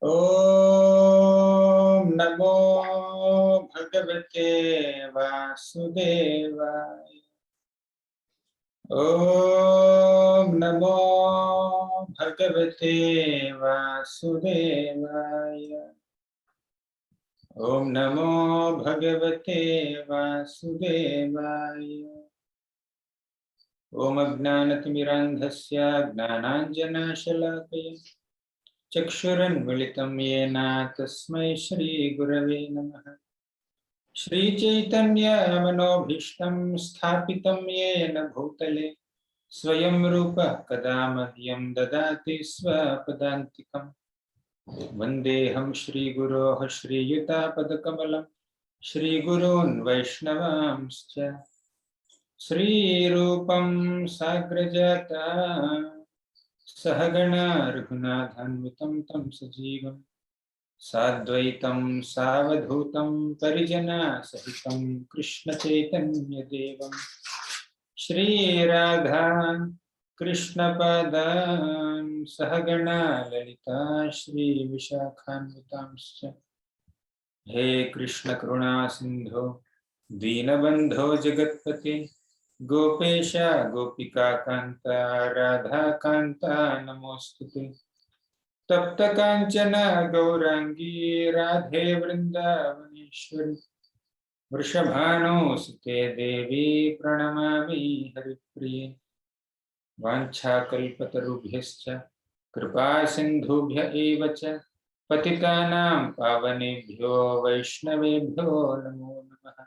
ओम नमो भगवते वासुदेवाय। ओम नमो भगवते वासुदेवाय। ओम नमो भगवते वासुदेवाय। ओम अज्ञानतिमिरान्धस्य ज्ञानाञ्जनशलाकया चक्षुरुन्मिलितं येन तस्मै श्रीगुरवे नमः। श्रीचैतन्यमनोभीष्टं स्थापितं येन भूतले स्वयं रूपः कदा मह्यं ददाति स्वपदान्तिकम्। वन्देऽहं श्रीगुरोः श्रीयुतापदकमलं श्रीगुरून् वैष्णवांश्च श्रीरूपं साग्रजाता सहगणा रघुनाथान्वितं तं सजीवं साद्वैतं सावधूतं परिजनसहितं कृष्णचैतन्यदेवं श्रीराधा कृष्णपदान् सहगणा ललिता श्रीविशाखान्वितांश्च। हे कृष्ण करुणा सिंधो दीनबंधो जगत्पते गोपेश गोपिका कांता राधा कांता नमोस्तुते। तप्त कांचन गौरांगी राधे वृंदावनेश्वरी वृषभानुसुते देवी प्रणमामि हरिप्रिये। वाञ्छाकल्पतरुभ्यश्च कृपा सिन्धुभ्य एव च पतितानां पावनेभ्यो वैष्णवेभ्यो नमो नमः।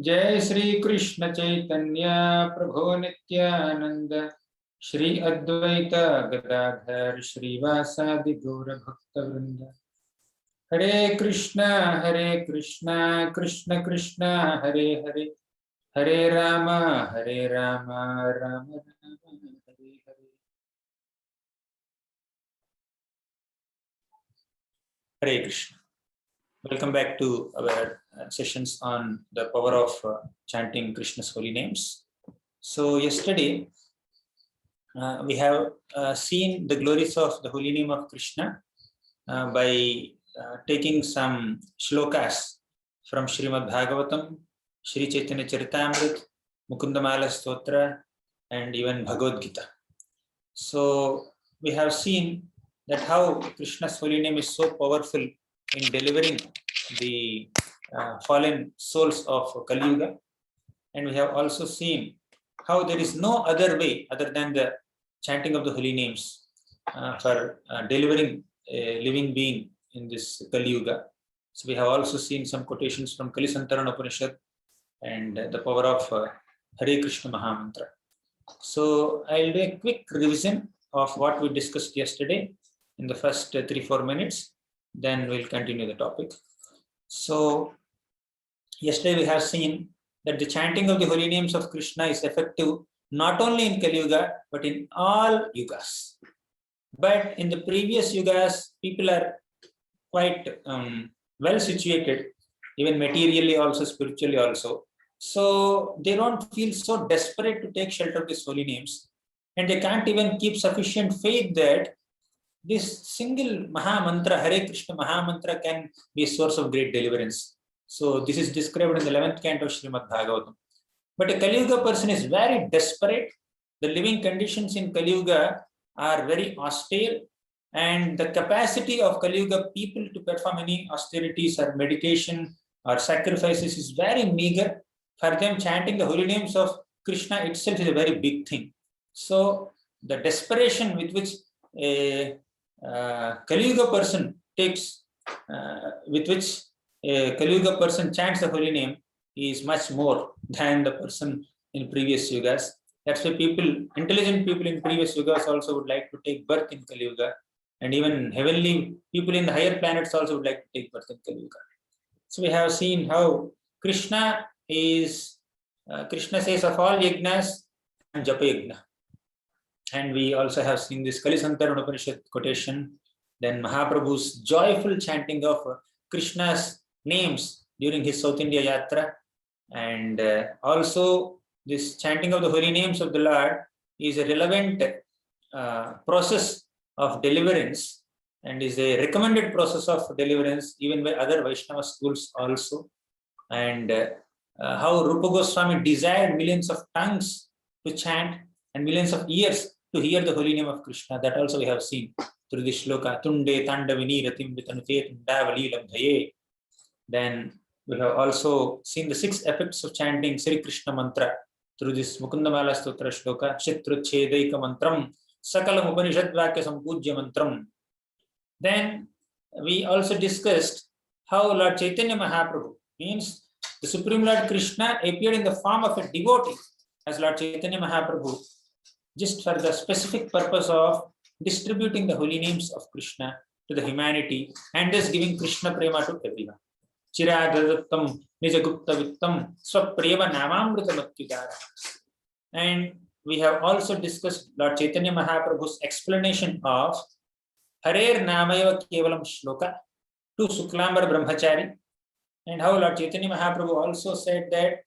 जय श्री कृष्ण चैतन्य प्रभो नित्यानंद श्री अद्वैत गदाधर श्रीवासादि गौर भक्तवृंद। हरे Krishna Krishna Krishna Hare Hare Hare Ram Ram Ram Hare Hare. Hare Krishna. Welcome back to our sessions on the power of chanting Krishna's holy names. So yesterday we have seen the glories of the holy name of Krishna by taking some shlokas from Srimad Bhagavatam, Shri Chaitanya Charitamrita, Mukundamala Stotra, and even Bhagavad Gita. So we have seen that how Krishna's holy name is so powerful in delivering the fallen souls of Kali Yuga, and we have also seen how there is no other way other than the chanting of the holy names for delivering a living being in this Kali Yuga. So we have also seen some quotations from Kalisantarana Upanishad and the power of Hare Krishna Mahamantra. So I'll do a quick revision of what we discussed yesterday in the first 3-4 minutes, then we'll continue the topic. So yesterday we have seen that the chanting of the holy names of Krishna is effective not only in Kali Yuga but in all yugas. But in the previous yugas people are quite well situated, even materially also, spiritually also. So they don't feel so desperate to take shelter of these holy names, and they can't even keep sufficient faith that this single Maha Mantra, Hare Krishna Maha Mantra, can be a source of great deliverance. So this is described in the 11th canto of Srimad Bhagavatam. But a Kali Yuga person is very desperate. The living conditions in Kali Yuga are very austere, and the capacity of Kali Yuga people to perform any austerities or meditation or sacrifices is very meager. For them, chanting the holy names of Krishna itself is a very big thing. So the desperation with which a Kali Yuga person takes, with which a Kali Yuga person chants the holy name is much more than the person in previous yugas. That's why people, intelligent people in previous yugas also would like to take birth in Kali Yuga, and even heavenly people in the higher planets also would like to take birth in Kali Yuga. So we have seen how Krishna is, Krishna says of all yajnas, and japa yajna. And we also have seen this Kalisantarana Upanishad quotation, then Mahaprabhu's joyful chanting of Krishna's names during his South India Yatra, and also this chanting of the holy names of the Lord is a relevant process of deliverance, and is a recommended process of deliverance even by other Vaishnava schools also. And how Rupa Goswami desired millions of tongues to chant and millions of ears to hear the holy name of Krishna. That also we have seen through this shloka. Tunde Tandavini Ratim Vitanute Tundavali Labdhaye. Then we have also seen the 6 effects of chanting Sri Krishna mantra through this Mukundamala Stotra shloka. Shatruchedaika mantram Sakalam Upanishad Vakya Sampujya mantram. Then we also discussed how Lord Chaitanya Mahaprabhu, means the Supreme Lord Krishna, appeared in the form of a devotee as Lord Chaitanya Mahaprabhu, just for the specific purpose of distributing the holy names of Krishna to the humanity and thus giving Krishna prema to everyone. Chiradadattam Nijagupta Vittam Swaprema Namamrita Bhaktidara. And we have also discussed Lord Chaitanya Mahaprabhu's explanation of Harer Namayava Kevalam Shloka to Suklambar Brahmachari, and how Lord Chaitanya Mahaprabhu also said that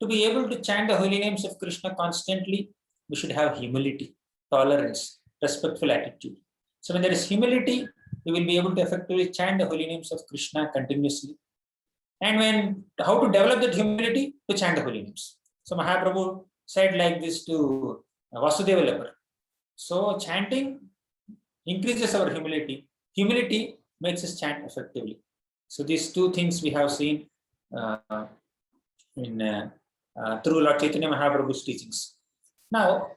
to be able to chant the holy names of Krishna constantly, we should have humility, tolerance, respectful attitude. So when there is humility, we will be able to effectively chant the holy names of Krishna continuously. And how to develop that humility? To chant the holy names. So Mahaprabhu said like this to Vasudeva Leper. So chanting increases our humility. Humility makes us chant effectively. So these 2 things we have seen through Lord Chaitanya Mahaprabhu's teachings. Now,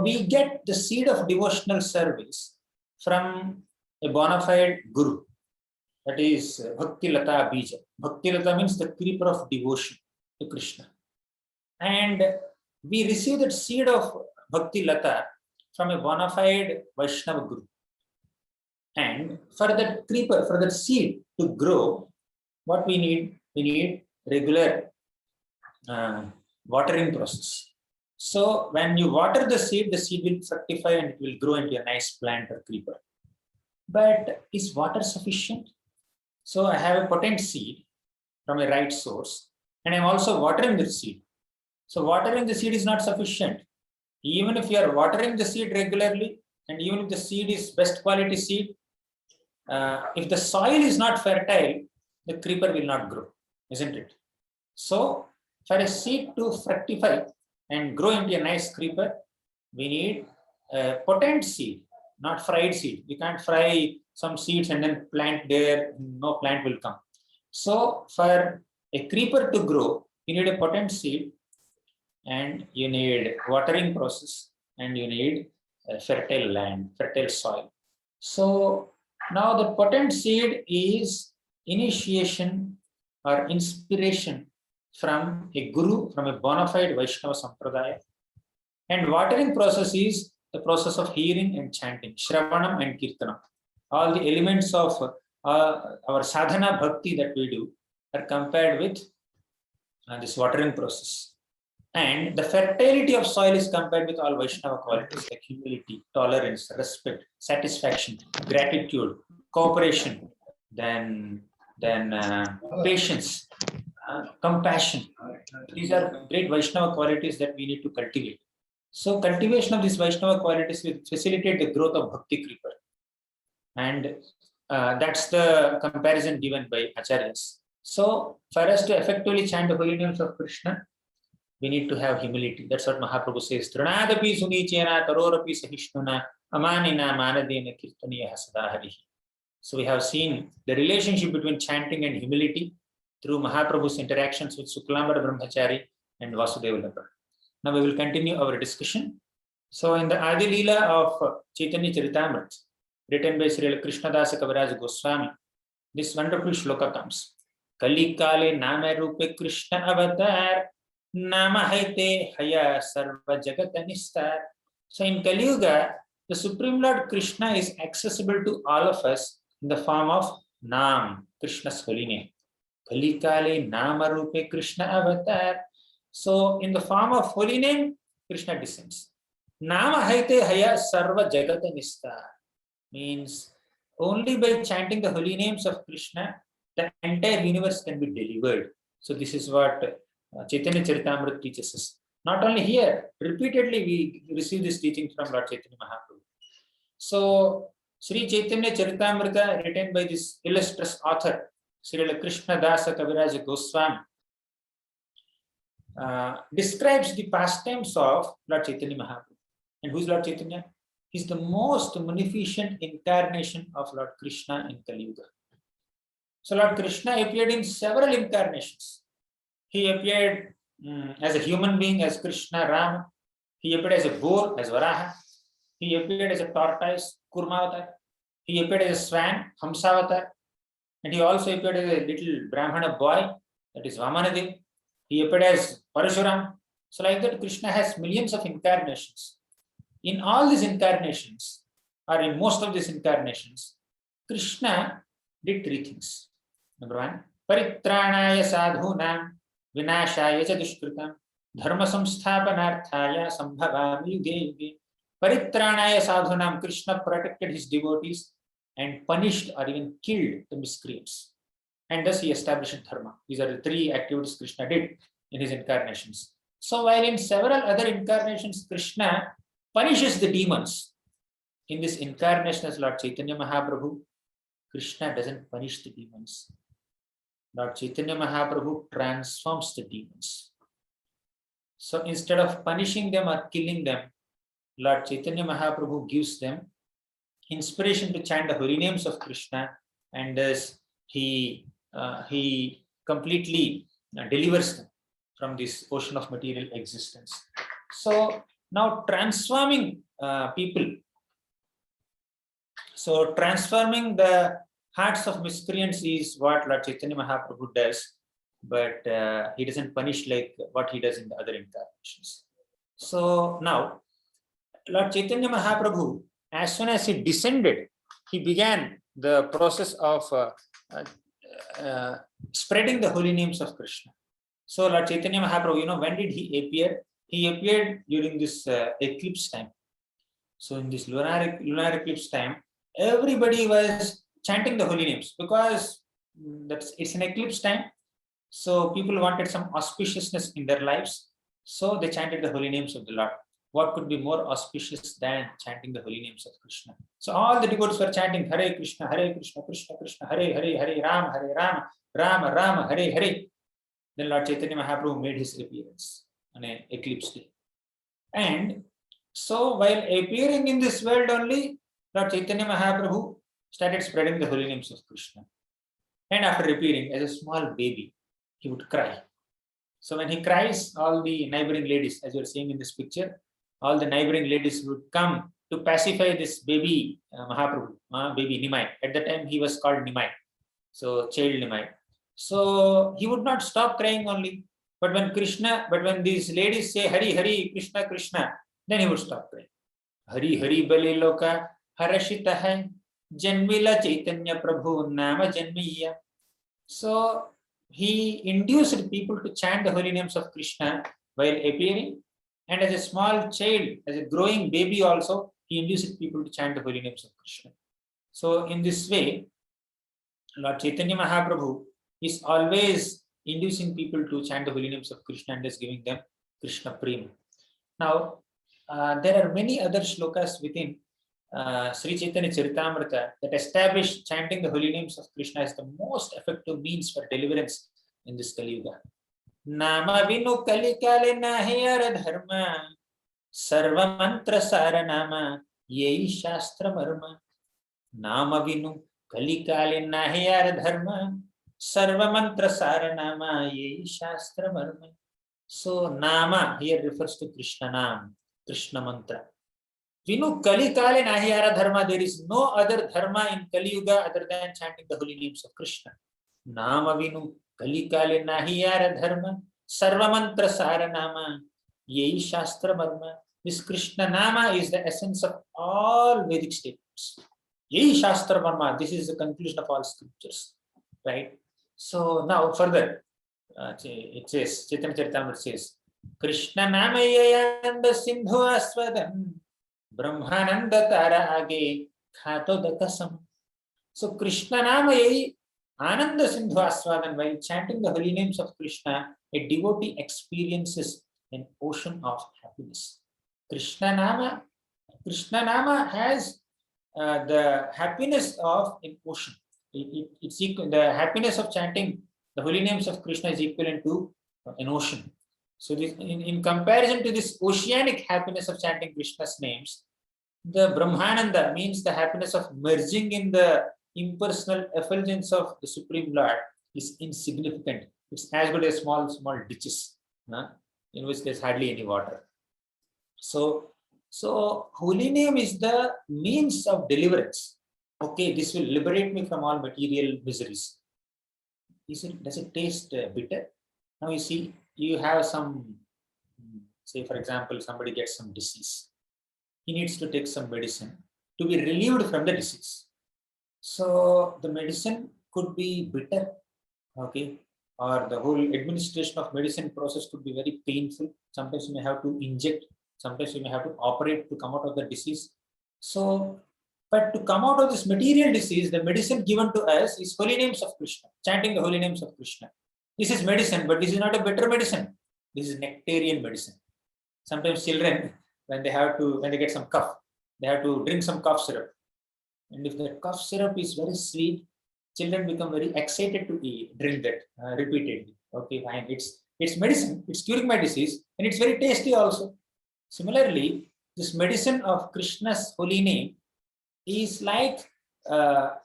we get the seed of devotional service from a bona fide guru, that is Bhakti Lata Bija. Bhakti Lata means the creeper of devotion to Krishna. And we receive that seed of Bhakti Lata from a bona fide Vaishnava guru. And for that creeper, for that seed to grow, what we need? We need regular watering process. So when you water the seed will fructify and it will grow into a nice plant or creeper. But is water sufficient? So I have a potent seed from a right source, and I'm also watering the seed. So watering the seed is not sufficient. Even if you are watering the seed regularly, and even if the seed is best quality seed, if the soil is not fertile, the creeper will not grow, isn't it? So for a seed to fructify and grow into a nice creeper, we need a potent seed, not fried seed. We can't fry some seeds and then plant there, no plant will come. So for a creeper to grow, you need a potent seed, and you need watering process, and you need a fertile land, fertile soil. So now the potent seed is initiation or inspiration from a guru, from a bona fide Vaishnava Sampradaya. And watering process is the process of hearing and chanting, Shravanam and Kirtanam. All the elements of our sadhana bhakti that we do are compared with this watering process. And the fertility of soil is compared with all Vaishnava qualities like humility, tolerance, respect, satisfaction, gratitude, cooperation, then patience, compassion. These are great Vaishnava qualities that we need to cultivate. So cultivation of these Vaishnava qualities will facilitate the growth of Bhakti Creeper. And that's the comparison given by Acharyas. So for us to effectively chant the holy names of Krishna, we need to have humility. That's what Mahaprabhu says. Trinadapi sunichena tarorapi sahishnuna amanina manadena kirtaniya sadaharihi. So we have seen the relationship between chanting and humility through Mahaprabhu's interactions with Suklambar Brahmachari and Vasudeva Leper. Now we will continue our discussion. So in the Adi Leela of Chaitanya Charitamrita, written by Sri Krishnadasa Kaviraj Goswami, this wonderful shloka comes. Kali Kale Nama Rupe Krishna Avatar Nama Haite Haya Sarva Jagatanistar. So in Kali Yuga, the Supreme Lord Krishna is accessible to all of us in the form of Nam, Krishna's holy name. Kali Kale Nama Rupe Krishna Avatar. So in the form of holy name, Krishna descends. Nama Haite Haya Sarva Jagatanistar means only by chanting the holy names of Krishna, the entire universe can be delivered. So this is what Chaitanya Charitamrita teaches us. Not only here, repeatedly we receive this teaching from Lord Chaitanya Mahaprabhu. So Sri Chaitanya Charitamrita, written by this illustrious author, Srila Krishna Dasa Kaviraj Goswami, describes the pastimes of Lord Chaitanya Mahaprabhu. And who is Lord Chaitanya? He is the most munificent incarnation of Lord Krishna in Kali Yuga. So Lord Krishna appeared in several incarnations. He appeared as a human being as Krishna Rama. He appeared as a bull as Varaha. He appeared as a tortoise, Kurmavatar. He appeared as a swan, Hamsavatar. And he also appeared as a little Brahmana boy, that is Vamanadev. He appeared as Parashuram. So like that, Krishna has millions of incarnations. In all these incarnations, or in most of these incarnations, Krishna did three things. Number one, Paritranaya sadhunam vinashaya cha dushkritam dharma samsthapanarthaya sambhavami yuge yuge. Paritranaya sadhunam, Krishna protected his devotees and punished or even killed the miscreants. And thus he established dharma. These are the three activities Krishna did in his incarnations. So while in several other incarnations, Krishna punishes the demons, in this incarnation as Lord Chaitanya Mahaprabhu, Krishna doesn't punish the demons. Lord Chaitanya Mahaprabhu transforms the demons. So instead of punishing them or killing them, Lord Chaitanya Mahaprabhu gives them inspiration to chant the holy names of Krishna, and thus he completely delivers them from this ocean of material existence. So now transforming people, so transforming the hearts of miscreants is what Lord Chaitanya Mahaprabhu does, but he doesn't punish like what he does in the other incarnations. So now Lord Chaitanya Mahaprabhu, as soon as he descended, he began the process of spreading the holy names of Krishna. So Lord Chaitanya Mahaprabhu, when did he appear? He appeared during this eclipse time. So in this lunar eclipse time, everybody was chanting the holy names because it's an eclipse time. So people wanted some auspiciousness in their lives. So they chanted the holy names of the Lord. What could be more auspicious than chanting the holy names of Krishna? So all the devotees were chanting Hare Krishna, Krishna Krishna, Hare Hare, Hare Rama, Rama Rama, Hare Hare. Then Lord Chaitanya Mahaprabhu made his appearance on an eclipse day. And so while appearing in this world only, Lord Chaitanya Mahaprabhu started spreading the holy names of Krishna. And after appearing as a small baby, he would cry. So when he cries, all the neighboring ladies, as you're seeing in this picture, all the neighboring ladies would come to pacify this baby Mahaprabhu, baby Nimai. At the time he was called Nimai, so child Nimai. So he would not stop crying only. But when these ladies say Hari Hari Krishna Krishna, then he would stop crying. Hari Hari Bale Loka Harashita hai Janmila Chaitanya Prabhu Nama Janmiya. So he induced people to chant the holy names of Krishna while appearing, and as a small child, as a growing baby also, he induced people to chant the holy names of Krishna. So in this way, Lord Chaitanya Mahaprabhu is always inducing people to chant the holy names of Krishna and is giving them Krishna Prema. Now, there are many other shlokas within Sri Chaitanya Charitamrita that establish chanting the holy names of Krishna as the most effective means for deliverance in this Kali Yuga. Nama vinu kali kale nahiyar dharma sarva mantra sara nama yei shastra marma. Nama vinu kali kale nahiyar dharma sarva mantra sara nama yei shastra marma. So nama here refers to Krishna Nam, Krishna mantra. Vinu Kali Kale Nahiyara Dharma, there is no other dharma in Kali Yuga other than chanting the holy names of Krishna. Nama Vinu Kali Kale Nahiyara Dharma Sarva Mantra Sara Nama Yei Shastra Marma. This Krishna Nama is the essence of all Vedic statements. Yei Shastra Marma, this is the conclusion of all scriptures. Right? So now further, it says, Chaitanya Charitamrita says, Krishna Nama Yayanda Sindhu Aswadam Brahmananda Tara Age Khato Dakasam. So Krishna Nama Yai Ananda Sindhu Aswadan, while chanting the holy names of Krishna, a devotee experiences an ocean of happiness. Krishna Nama has the happiness of an ocean. It's equal, the happiness of chanting the holy names of Krishna is equivalent to an ocean. So this, in comparison to this oceanic happiness of chanting Krishna's names, the Brahmananda means the happiness of merging in the impersonal effulgence of the Supreme Lord is insignificant. It's as good as small ditches, in which there's hardly any water. So holy name is the means of deliverance. Okay, this will liberate me from all material miseries. Does it taste bitter? Now you see, you have some, say for example, somebody gets some disease. He needs to take some medicine to be relieved from the disease. So the medicine could be bitter, okay, or the whole administration of medicine process could be very painful. Sometimes you may have to inject, sometimes you may have to operate to come out of the disease. So, but to come out of this material disease, the medicine given to us is holy names of Krishna, chanting the holy names of Krishna. This is medicine, but this is not a bitter medicine. This is nectarian medicine. Sometimes children, when they get some cough, they have to drink some cough syrup. And if the cough syrup is very sweet, children become very excited to drink that repeatedly. Okay, fine. It's medicine. It's curing my disease, and it's very tasty also. Similarly, this medicine of Krishna's holy name is like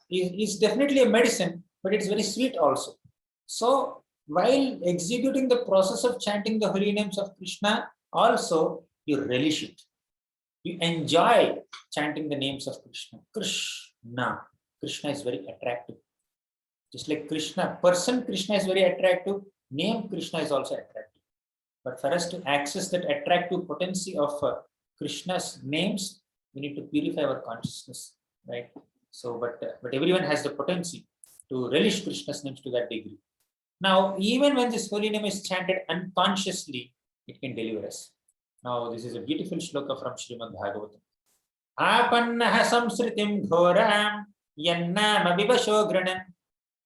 is definitely a medicine, but it's very sweet also. So while executing the process of chanting the holy names of Krishna, also you relish it. You enjoy chanting the names of Krishna. Krishna is very attractive. Just like Krishna, person Krishna is very attractive, name Krishna is also attractive. But for us to access that attractive potency of Krishna's names, we need to purify our consciousness, right? So, but everyone has the potency to relish Krishna's names to that degree. Now, even when this holy name is chanted unconsciously, it can deliver us. Now, this is a beautiful shloka from Srimad Bhagavatam. Apannaha samsritim ghoram yannama vivasho granam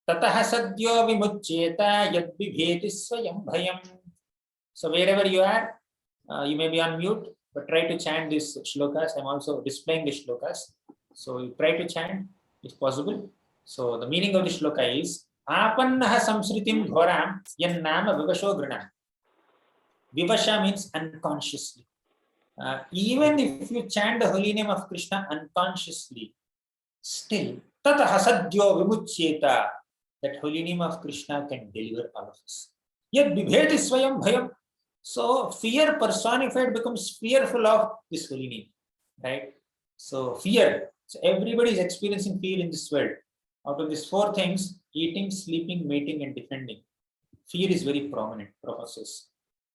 tataha sadyo vimuccheta yadbibheti swayam bhayam. So wherever you are, you may be on mute, but try to chant these shlokas. I'm also displaying the shlokas. So you try to chant if possible. So the meaning of the shloka is Apannaha samsritim ghoram yannama vivasho granam. Vivasha means unconsciously. Even if you chant the holy name of Krishna unconsciously, still, tataha sadyo vimuccheta, that holy name of Krishna can deliver all of us. Yet bibheti swayam bhayam. So fear personified becomes fearful of this holy name, right? So fear. So everybody is experiencing fear in this world. Out of these four things, eating, sleeping, mating, and defending, fear is very prominent, professors.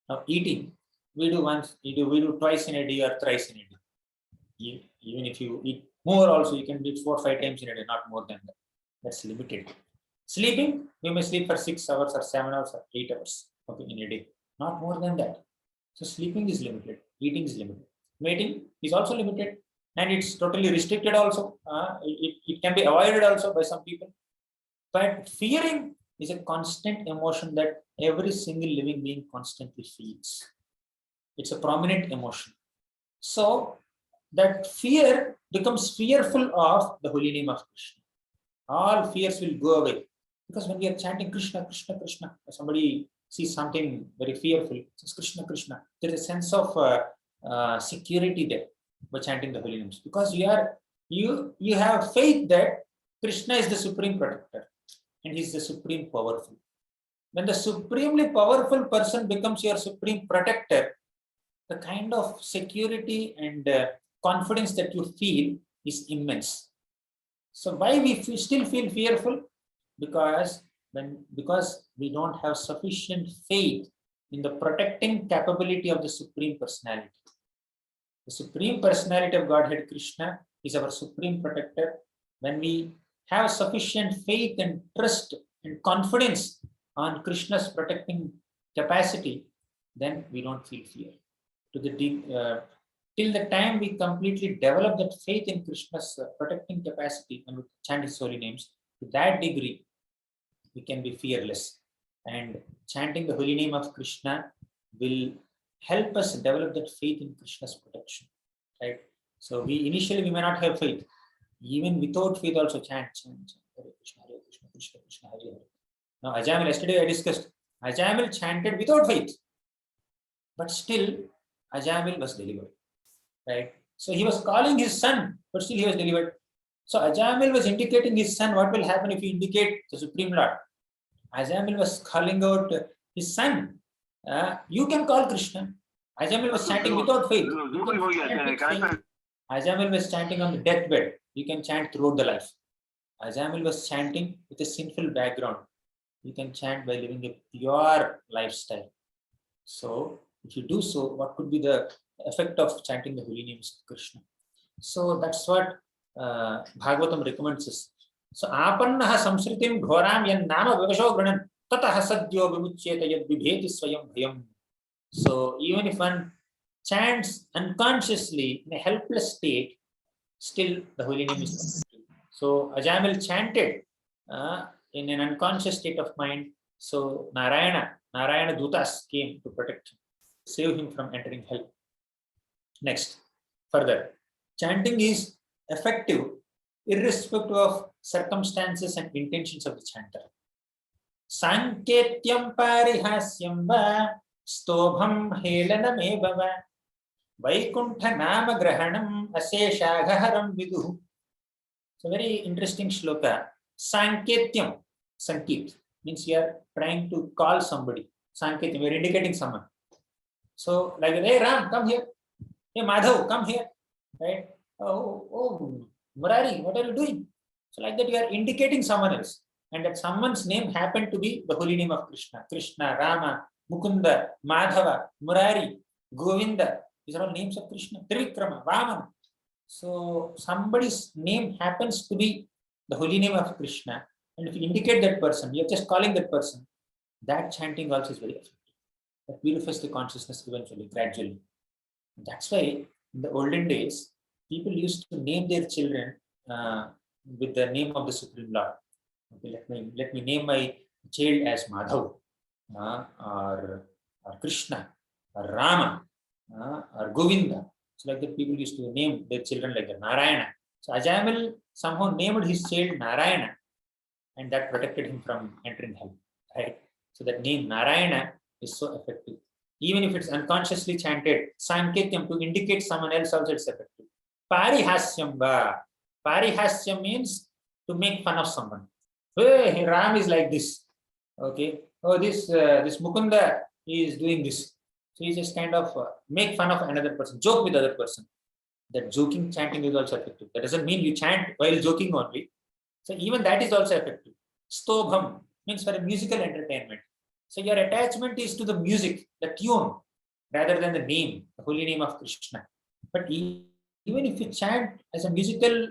Now eating, we do twice in a day or thrice in a day. Even if you eat more also, you can eat 4 or 5 times in a day, not more than that. That's limited. Sleeping, we may sleep for 6 hours or 7 hours or 8 hours, okay, in a day, not more than that. So sleeping is limited, eating is limited. Mating is also limited, and it's totally restricted also. It can be avoided also by some people. But fearing is a constant emotion that every single living being constantly feels. It's a prominent emotion. So that fear becomes fearful of the holy name of Krishna. All fears will go away. Because when we are chanting Krishna, Krishna, Krishna, somebody sees something very fearful, says Krishna, Krishna, there is a sense of security there by chanting the holy names. Because you have faith that Krishna is the supreme protector and he is the supreme powerful. When the supremely powerful person becomes your supreme protector, the kind of security and confidence that you feel is immense. So why we still feel fearful? Because we don't have sufficient faith in the protecting capability of the Supreme Personality. The Supreme Personality of Godhead Krishna is our supreme protector. When we have sufficient faith and trust and confidence on Krishna's protecting capacity, then we don't feel fear. Till the time we completely develop that faith in Krishna's protecting capacity and we chant his holy names, to that degree, we can be fearless. And chanting the holy name of Krishna will help us develop that faith in Krishna's protection, right? So we may not have faith. Even without faith also chant. Hare Krishna, Krishna Krishna, Hare Hare. Now Ajamil, yesterday I discussed, Ajamil chanted without faith, but still Ajamil was delivered, right? So he was calling his son, but still he was delivered. So Ajamil was indicating his son, what will happen if you indicate the Supreme Lord? Ajamil was calling out his son, you can call Krishna. Ajamil was chanting without faith. Ajamil was chanting on the deathbed. You can chant throughout the life. Ajamil was chanting with a sinful background. You can chant by living a pure lifestyle. So, if you do so, what could be the effect of chanting the holy names of Krishna? So, that's what Bhagavatam recommends us. So, apannaha samsritim ghoram yan nama vivasho granan tatah sadyo vimuchyeta yad vibheti swayam bhayam. So, even if one chants unconsciously in a helpless state, still the holy name is. So Ajamil chanted in an unconscious state of mind. So Narayana Dutas came to protect him, save him from entering hell. Next, further, chanting is effective irrespective of circumstances and intentions of the chanter. Sanketyam parihasyam va stobham helanameva va Vaikuntha nama grahanam aseshagaharam viduhu. It's a very interesting shloka. Sanketyam. Sankit means you are trying to call somebody. Sanketyam, you are indicating someone. So, like, hey Ram, come here. Hey Madhav, come here. Right? Oh, Murari, what are you doing? So, like that, you are indicating someone else. And that someone's name happened to be the holy name of Krishna. Krishna, Rama, Mukunda, Madhava, Murari, Govinda. These are all names of Krishna. Trivikrama, Vamana. So somebody's name happens to be the holy name of Krishna. And if you indicate that person, you're just calling that person, that chanting also is very effective. That purifies the consciousness eventually, gradually. And that's why in the olden days, people used to name their children with the name of the Supreme Lord. Okay, let me name my child as Madhav, or Krishna, or Rama, or Govinda. So like that, people used to name their children like that, Narayana. So Ajamil somehow named his child Narayana, and that protected him from entering hell. Right? So that name Narayana is so effective. Even if it's unconsciously chanted, Sanketyam, to indicate someone else also it's effective. Parihasyam va. Parihasyam means to make fun of someone. Hey, Ram is like this. Okay. Oh, this Mukunda is doing this. So he just kind of make fun of another person, joke with other person. That joking chanting is also effective. That doesn't mean you chant while joking only. So even that is also effective. Stobham means for a musical entertainment. So your attachment is to the music, the tune, rather than the name, the holy name of Krishna. But even if you chant as a musical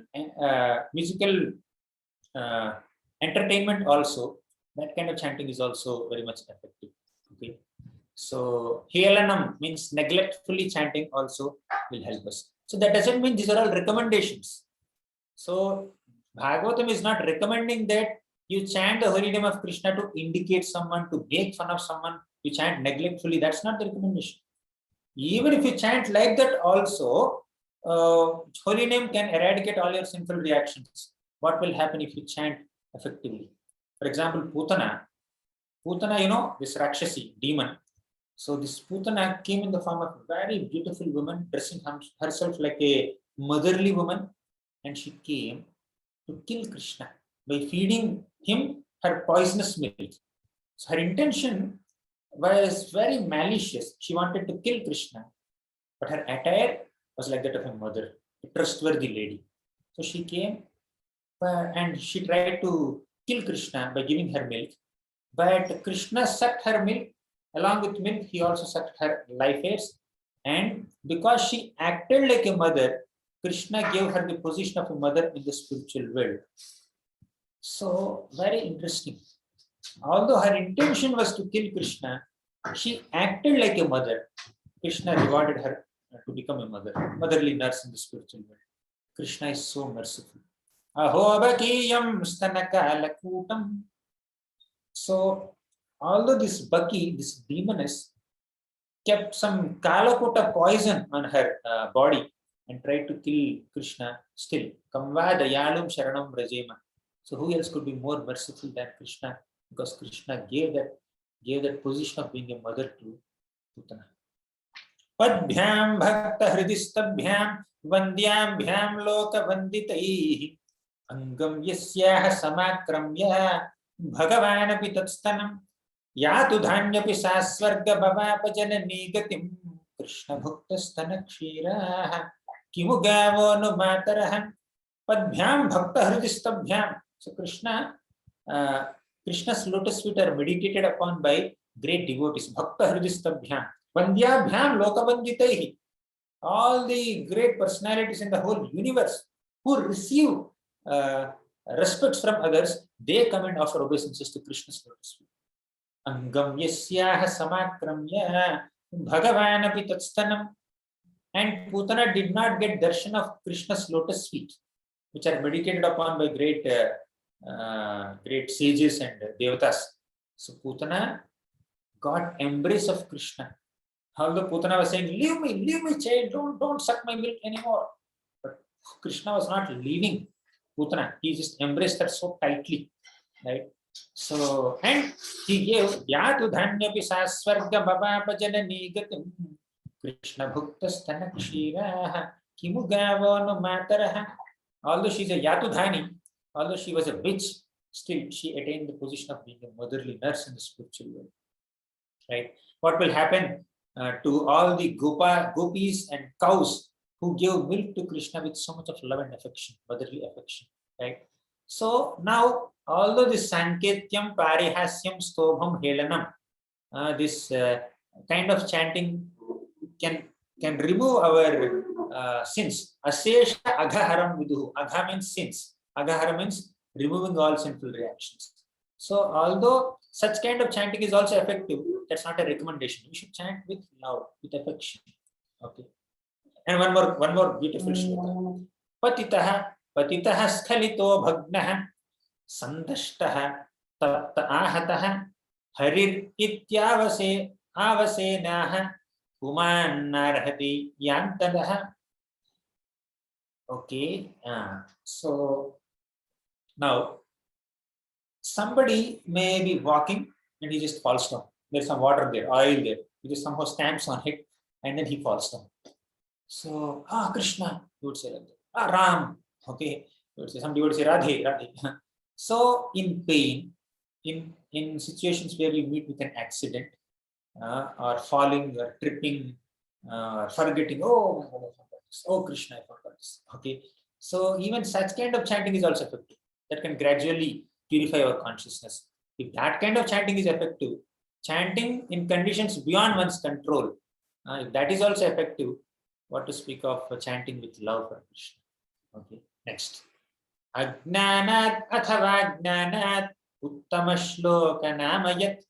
entertainment also, that kind of chanting is also very much effective. Okay. So Helanam means neglectfully chanting also will help us. So that doesn't mean these are all recommendations. So Bhagavatam is not recommending that you chant the holy name of Krishna to indicate someone, to make fun of someone, you chant neglectfully. That's not the recommendation. Even if you chant like that also, holy name can eradicate all your sinful reactions. What will happen if you chant effectively? For example, Putana, this Rakshasi, demon. So this Putana came in the form of a very beautiful woman, dressing herself like a motherly woman, and she came to kill Krishna by feeding him her poisonous milk. So her intention was very malicious. She wanted to kill Krishna, but her attire was like that of a mother, a trustworthy lady. So she came and she tried to kill Krishna by giving her milk, but Krishna sucked her milk. Along with milk, he also sucked her life airs. And because she acted like a mother, Krishna gave her the position of a mother in the spiritual world. So, very interesting. Although her intention was to kill Krishna, she acted like a mother. Krishna rewarded her to become a mother, motherly nurse in the spiritual world. Krishna is so merciful. Ahobakiyam stanakalakutam. So, although this Baki, this demoness, kept some Kalakuta poison on her body, and tried to kill Krishna, still, Kamva Dayalum Sharanam Brajema. So who else could be more merciful than Krishna? Because Krishna gave that position of being a mother to Putana. Padbhyam bhakta hridistabhyam vandyambhyam loka vanditaihi angam yasyah samakramya bhagavanapi tatstanam yatu dhanyapi sasvarga bhavapajana gatim Krishna bhakta stana kshirah kimu gavo no matarah padbhyam bhakta hridistabhyam. So Krishna's lotus feet are meditated upon by great devotees. Bhakta hridistabhyam vandyabhyam loka vanditaihi. All the great personalities in the whole universe who receive respects from others, they come and offer obeisances to Krishna's lotus feet. Angam yasyah samakramya bhagavanapi tatstanam. And Putana did not get darshan of Krishna's lotus feet, which are meditated upon by great sages and devatas. So Putana got embrace of Krishna. Although Putana was saying, leave me, child, don't suck my milk anymore. But Krishna was not leaving Putana. He just embraced her so tightly, right? So, and he gave Yatu Dhanyapi Sasvarga Bhavapajana Gatim Krishna Bhukta Stana Kshira Kimu Gavo no Mataraha. Although she's a Yatu Dhani, although she was a witch, still she attained the position of being a motherly nurse in the spiritual world. Right? What will happen to all the gopis and cows who gave milk to Krishna with so much of love and affection, motherly affection? Right? So now, although this Sanketyam, Parihasyam, Stobham, Helanam, this kind of chanting can remove our sins. Asesha Aghaharam Viduhu. Agha means sins. Agahara means removing all sinful reactions. So although such kind of chanting is also effective, that's not a recommendation. You should chant with love, with affection. Okay. And one more beautiful shloka. Patitaha skhalito bhagnaha sandashtaha tatta ahataha harir ityavase avasenaha kuman narhati yantadaha. Okay. So now somebody may be walking and he just falls down. There's some water there, oil there. He just somehow stamps on it and then he falls down. So, Krishna, you would say like that. Ram, okay. You would say, somebody would say Radhe. So in pain, in situations where you meet with an accident, or falling or tripping, forgetting, oh my God, I forgot this. Oh Krishna, I forgot this. Okay. So even such kind of chanting is also effective. That can gradually purify our consciousness. If that kind of chanting is effective, chanting in conditions beyond one's control, if that is also effective, what to speak of chanting with love for Krishna. Okay, next. Ajnanat athava jnanat uttama shloka namayat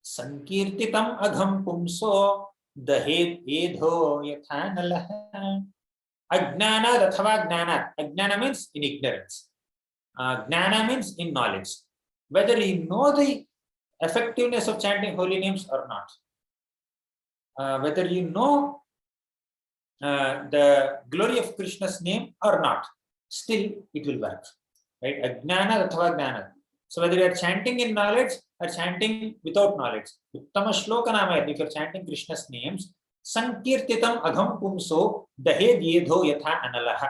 sankirtitam agham pumso dahed edho yathanalah. Ajnanat athava jnanat. Ajnana means in ignorance. Jnana means in knowledge. Whether you know the effectiveness of chanting holy names or not, whether you know the glory of Krishna's name or not, still it will work. Right? Ajnana athava jnana. So whether you are chanting in knowledge or chanting without knowledge, uttama shloka namayat, if you are chanting Krishna's names, sankirtitam agham pumso dahed yedho yatha analaha.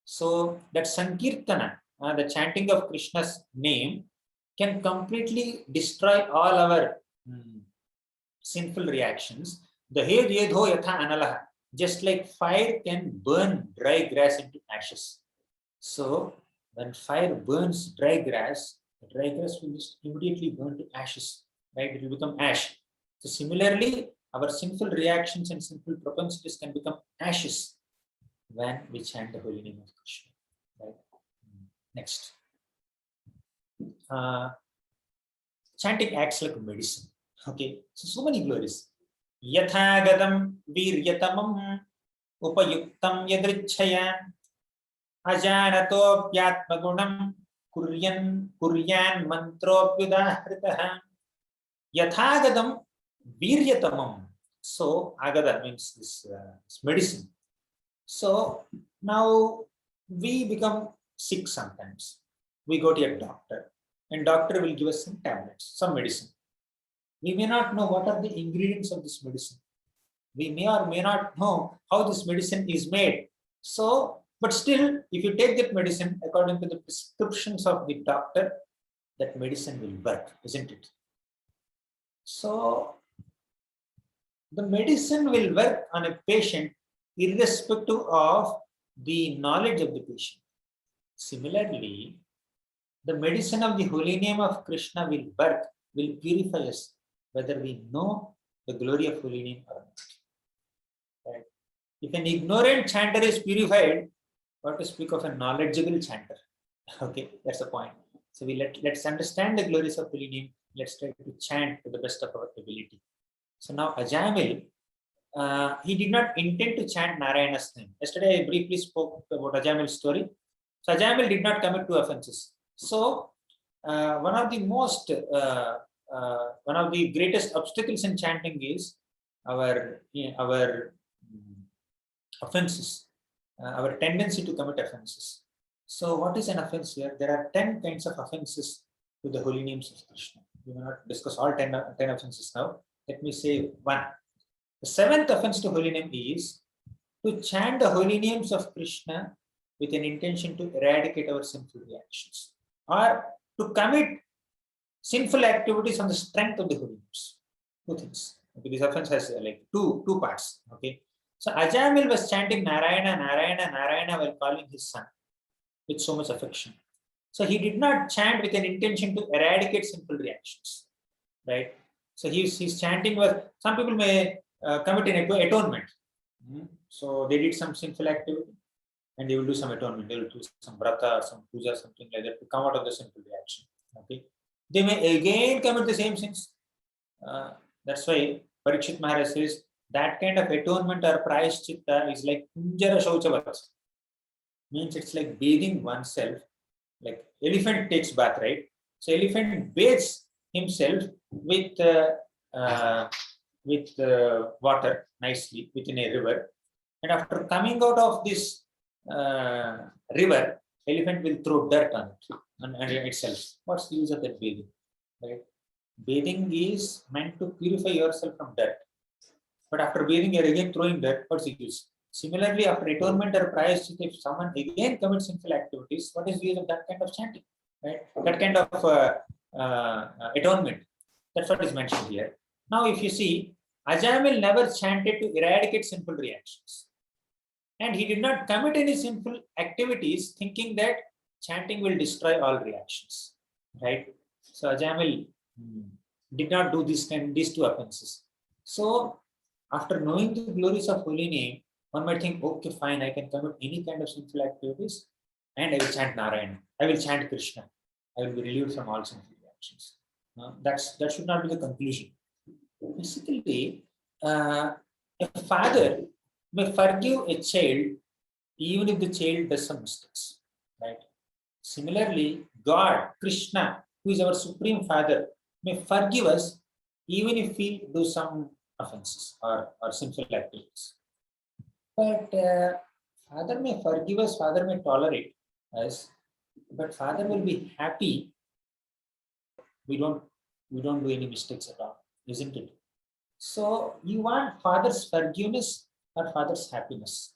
So that sankirtana, the chanting of Krishna's name, can completely destroy all our sinful reactions. Dahed yedho yatha analaha. Just like fire can burn dry grass into ashes. So when fire burns dry grass, the dry grass will just immediately burn to ashes. Right? It will become ash. So similarly, our sinful reactions and sinful propensities can become ashes when we chant the holy name of Krishna. Right? Next. Chanting acts like medicine. Okay. So many glories. Yathagatam viryatamam upayuktam yadrichaya ajanato pyatmagunam kuryan mantropyudahritah. Yathagatam viryatamam. So agada means this medicine. So now we become sick sometimes. We go to a doctor, and doctor will give us some tablets, some medicine. We may not know what are the ingredients of this medicine. We may or may not know how this medicine is made. So, but still, if you take that medicine according to the prescriptions of the doctor, that medicine will work, isn't it? So, the medicine will work on a patient irrespective of the knowledge of the patient. Similarly, the medicine of the holy name of Krishna will work, will purify us, whether we know the glory of holy name or not. Right? If an ignorant chanter is purified, what to speak of a knowledgeable chanter? Okay, that's the point. So let's understand the glories of holy name. Let's try to chant to the best of our ability. So now Ajamil, he did not intend to chant Narayana's name. Yesterday I briefly spoke about Ajamil's story. So Ajamil did not commit 2 offenses. So one of the greatest obstacles in chanting is our offenses, our tendency to commit offenses. So what is an offense here? There are 10 kinds of offenses to the holy names of Krishna. We will not discuss all 10 offenses now. Let me say one. The 7th offense to holy name is to chant the holy names of Krishna with an intention to eradicate our sinful reactions, or to commit sinful activities on the strength of the holy names. 2 things. Okay, this offense has like two parts. Okay. So Ajamil was chanting Narayana, Narayana, Narayana while calling his son with so much affection. So he did not chant with an intention to eradicate sinful reactions, right? So he's chanting was, some people may commit an atonement. So they did some sinful activity and they will do some atonement. They will do some vrata or some puja, something like that to come out of the sinful reaction. Okay. They may again commit the same sins. That's why Parikshit Maharaj says that kind of atonement or prayaschitta is like kunjara shauchavat. Means it's like bathing oneself. Like elephant takes bath, right? So elephant bathes himself with water nicely within a river, and after coming out of this river, elephant will throw dirt on it and itself. What's the use of that bathing? Right? Bathing is meant to purify yourself from dirt. But after bathing, you're again throwing dirt. What's the use? Similarly, after atonement or prayaschitta, if someone again commits sinful activities, what is the use of that kind of chanting? Right? That kind of atonement. That's what is mentioned here. Now, if you see, Ajamil never chanted to eradicate sinful reactions. And he did not commit any sinful activities thinking that chanting will destroy all reactions. Right? So Ajamil did not do these 2 offenses. So after knowing the glories of holy name, one might think, okay, fine, I can commit any kind of sinful activities and I will chant Narayana. I will chant Krishna. I will be relieved from all sinful reactions. That should not be the conclusion. Basically, a father may forgive a child even if the child does some mistakes. Right? Similarly, God, Krishna, who is our Supreme Father, may forgive us even if we do some offenses or sinful activities. But Father may forgive us, Father may tolerate us, but Father will be happy we don't do any mistakes at all, isn't it? So you want Father's forgiveness or Father's happiness,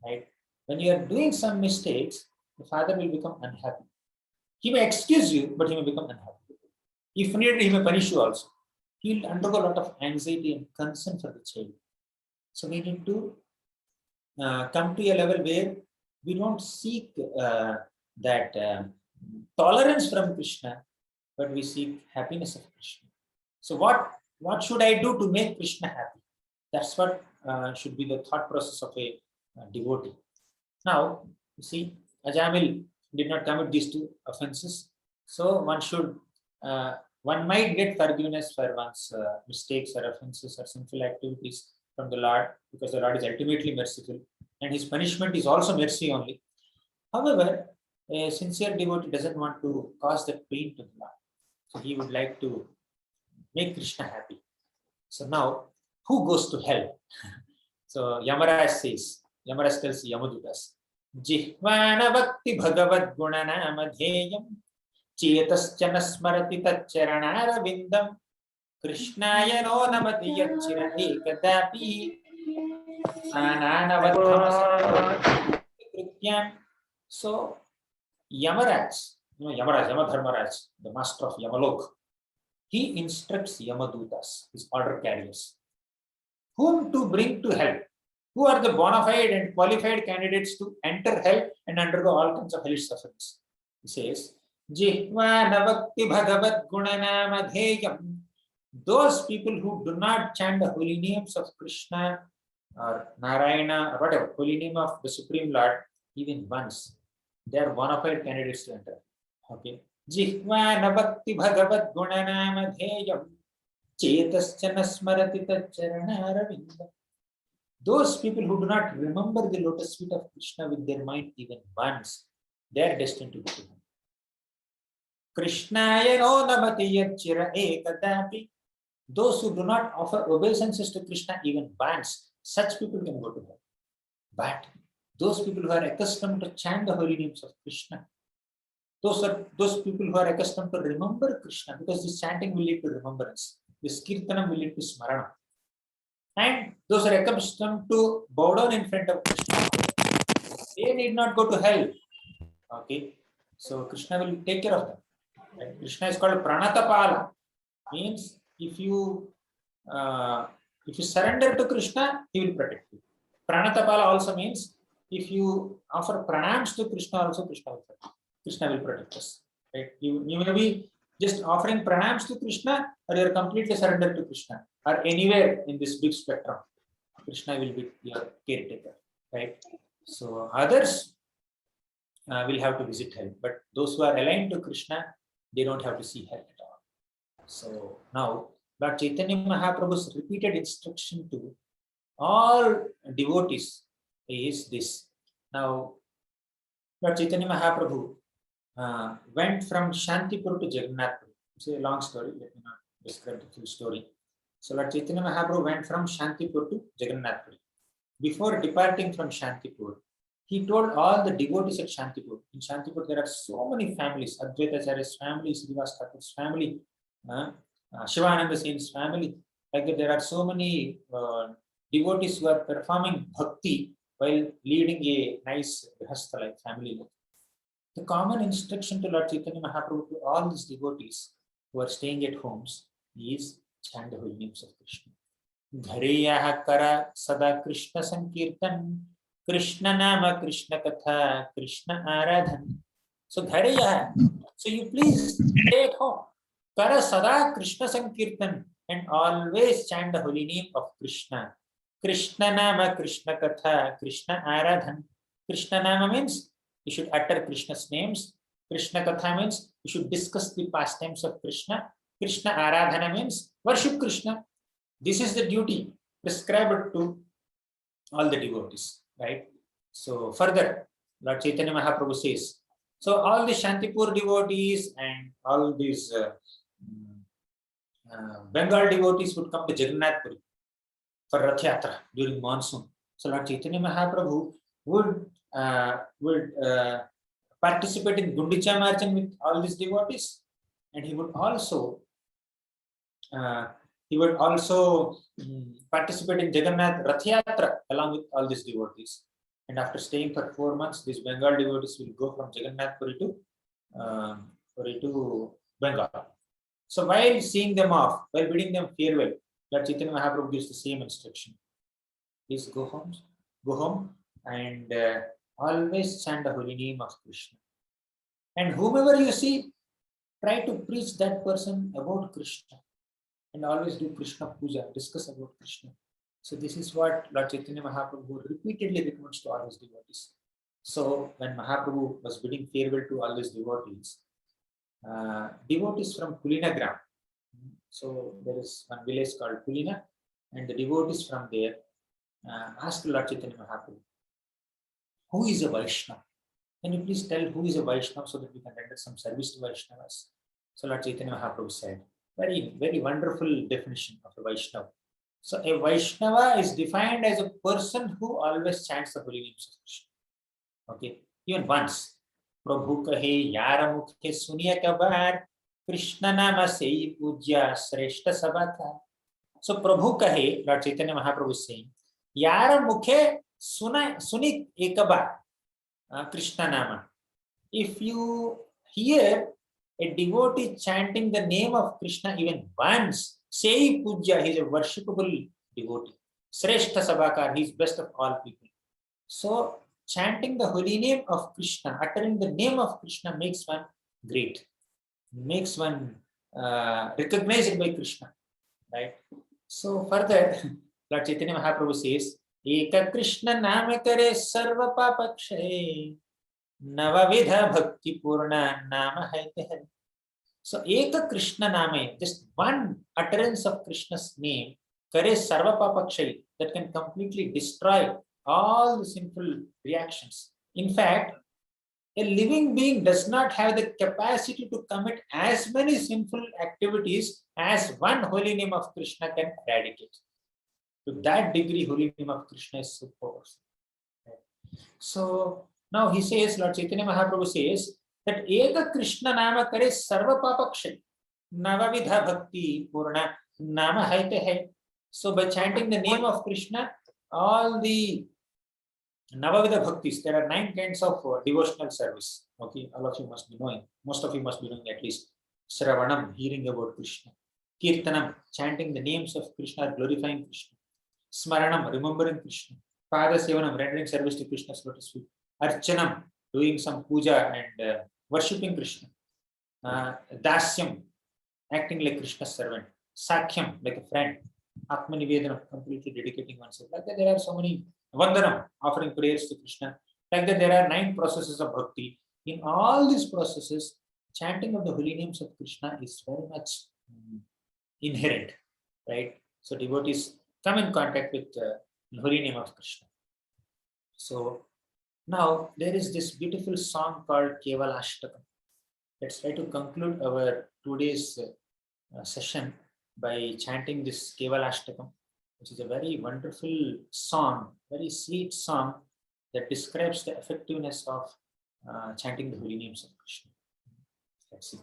right? When you are doing some mistakes, the Father will become unhappy. He may excuse you, but he may become unhappy. If needed, he may punish you also. He will undergo a lot of anxiety and concern for the child. So we need to come to a level where we don't seek that tolerance from Krishna, but we seek happiness of Krishna. So what should I do to make Krishna happy? That's what should be the thought process of a devotee. Now, you see, Ajamil did not commit these 2 offenses. So one might get forgiveness for one's mistakes or offenses or sinful activities from the Lord, because the Lord is ultimately merciful and his punishment is also mercy only. However, a sincere devotee doesn't want to cause that pain to the Lord. So he would like to make Krishna happy. So now, who goes to hell? So Yamaraj says, Yamaraja tells Yamadutas, Jihvana Bhakti Bhagavad Gunanama Dheyam Chetascha Smarati Taccharanara Vindam Krishnaya no Namati Yachira Ekadapi Sananavadhamasa. So Yamaraj, Yamadharmaraj, the master of Yamalok, he instructs Yamadutas, his order carriers, whom to bring to hell. Who are the bona fide and qualified candidates to enter hell and undergo all kinds of hellish sufferings? He says, Jihva Navakti Bhagavat Gunanama Dheyam. Those people who do not chant the holy names of Krishna or Narayana or whatever, holy name of the Supreme Lord, even once, they are bona fide candidates to enter. Okay. Jihva Navakti Bhagavat Gunanama Dheyam. Chetaschana Smarati Tacharana Vinda. Those people who do not remember the lotus feet of Krishna with their mind even once, they are destined to go to him. Krishnaya no namati yachira ekadapi. Those who do not offer obeisances to Krishna even once, such people can go to hell. But those people who are accustomed to chant the holy names of Krishna, those people who are accustomed to remember Krishna, because this chanting will lead to remembrance, this kirtanam will lead to smarana. And those are accustomed to bow down in front of Krishna, they need not go to hell. Okay, so Krishna will take care of them. And Krishna is called Pranatapala. Means if you surrender to Krishna, he will protect you. Pranatapala also means if you offer pranams to Krishna, also Krishna will protect us. Right? You may be just offering pranams to Krishna, or you are completely surrendered to Krishna, or anywhere in this big spectrum, Krishna will be your caretaker. Right? So others will have to visit hell, but those who are aligned to Krishna, they don't have to see hell at all. So now, Lord Chaitanya Mahaprabhu's repeated instruction to all devotees is this. Now, Lord Chaitanya Mahaprabhu went from Shantipur to Jagannathpuri. It's a long story, let me not describe the full story. So Lord Chaitanya Mahaprabhu went from Shantipur to Jagannathpuri. Before departing from Shantipur, he told all the devotees at Shantipur. In Shantipur, there are so many families: Advaita Acharya's family, Srivas Thakur's family, Shivananda Sen's family. Like that, there are so many devotees who are performing bhakti while leading a nice grihastha like family life. The common instruction to Lord Chaitanya Mahaprabhu to all these devotees who are staying at homes is chant the holy names of Krishna. Ghariyaha kara sada Krishna sankirtan, Krishna nama Krishna katha, Krishna aradhan. So Ghariyaha, so you please stay at home. Kara sada Krishna sankirtan, and always chant the holy name of Krishna. Krishna nama Krishna katha, Krishna aradhan. Krishna nama means you should utter Krishna's names. Krishna katha means you should discuss the pastimes of Krishna. Krishna aradhana means worship Krishna. This is the duty prescribed to all the devotees, right? So further, Lord Chaitanya Mahaprabhu says, so all the Shantipur devotees and all these Bengal devotees would come to Jagannathpuri for Rath Yatra during monsoon. So Lord Chaitanya Mahaprabhu would participate in Gundicha Marchan with all these devotees, and he would also participate in Jagannath Rath Yatra along with all these devotees. And after staying for 4 months, these Bengal devotees will go from Jagannathpuri to Bengal. So while seeing them off, while bidding them farewell, Lord Chaitanya Mahaprabhu gives the same instruction. Please go home and always chant the holy name of Krishna. And whomever you see, try to preach that person about Krishna. And always do Krishna puja, discuss about Krishna. So this is what Lord Chaitanya Mahaprabhu repeatedly recommends to all his devotees. So when Mahaprabhu was bidding farewell to all his devotees, devotees from Kulina Gram, so there is one village called Kulina, and the devotees from there asked Lord Chaitanya Mahaprabhu, who is a Vaishnava? Can you please tell who is a Vaishnava so that we can render some service to Vaishnavas? So Lord Chaitanya Mahaprabhu said, very, very wonderful definition of a Vaishnava. So a Vaishnava is defined as a person who always chants the holy names of Krishna. Okay, even once. Prabhu kahe yara mukhe suniya kabar, Krishna nama se pujya sreshta sabaka. So Prabhu kahe, Lord Chaitanya Mahaprabhu is saying, yara mukhe suni ekabar, Krishna nama. If you hear a devotee chanting the name of Krishna even once, say Pujya, he is a worshipable devotee. Sreshta Sabakar, he is best of all people. So, chanting the holy name of Krishna, uttering the name of Krishna makes one great, makes one recognized by Krishna, right? So, further, Lord Chaitanya Mahaprabhu says, Eka Krishna Nama Kare Sarva Papakshay. Navavidha Bhakti Purna Nama Haite. So Eka Krishna Name, just one utterance of Krishna's name, Kare Sarva Papakshay, that can completely destroy all the sinful reactions. In fact, a living being does not have the capacity to commit as many sinful activities as one holy name of Krishna can eradicate. To that degree, holy name of Krishna is so powerful. So now he says, Lord Chaitanya Mahaprabhu says that Eka Krishna Nama Kare Sarva Papakshay Navavidha Bhakti Purna Nama Haite Hai. So by chanting the name of Krishna, all the Navavidha Bhaktis, there are 9 kinds of devotional service. Okay, all of you must be knowing. Most of you must be knowing at least. Sravanam, hearing about Krishna. Kirtanam, chanting the names of Krishna, glorifying Krishna. Smaranam, remembering Krishna. Pada Sevanam, rendering service to Krishna's lotus feet. Archanam, doing some puja and worshipping Krishna. Dasyam, acting like Krishna's servant. Sakhyam, like a friend. Atmanivedanam, completely dedicating oneself. Like that, there are so many. Vandanam, offering prayers to Krishna. Like that, there are 9 processes of bhakti. In all these processes, chanting of the holy names of Krishna is very much inherent, right? So devotees come in contact with the holy name of Krishna. So now there is this beautiful song called Kevalashtakam. Let's try to conclude our today's session by chanting this Kevalashtakam, which is a very wonderful song, very sweet song that describes the effectiveness of chanting the holy names of Krishna. Let's see.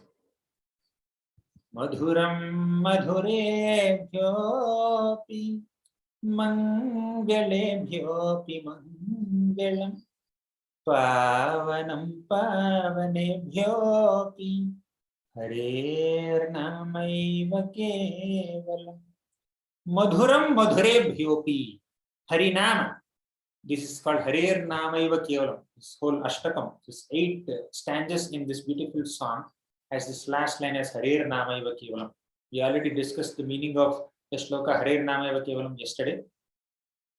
Madhuram madhurebhyopi mangalebhyopi mangalam pavanam pavanebhyopi harer namaiva kevalam. Madhuram madhurebhyopi harinama. This is called harer namaiva kevalam. This whole ashtakam, this 8 stanzas in this beautiful song, as this last line as Harer Namaiva Kevalam. We already discussed the meaning of the shloka Harer Namaiva Kevalam yesterday.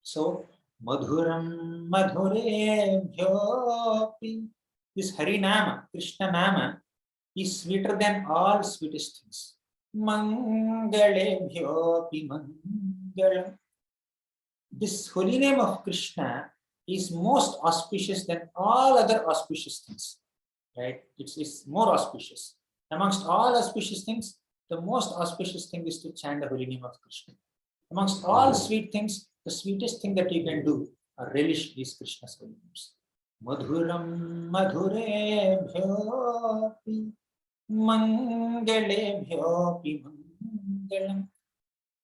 So, Madhuram Madhurebhyopi. This Harinama, Krishna Nama, is sweeter than all sweetest things. Mangalebhyopi Mangalam. This holy name of Krishna is most auspicious than all other auspicious things. Right? It's more auspicious. Amongst all auspicious things, the most auspicious thing is to chant the holy name of Krishna. Amongst all sweet things, the sweetest thing that you can do are relish these Krishna's holy names. Madhuram madhurebhyopi mangalebhyopi mangalam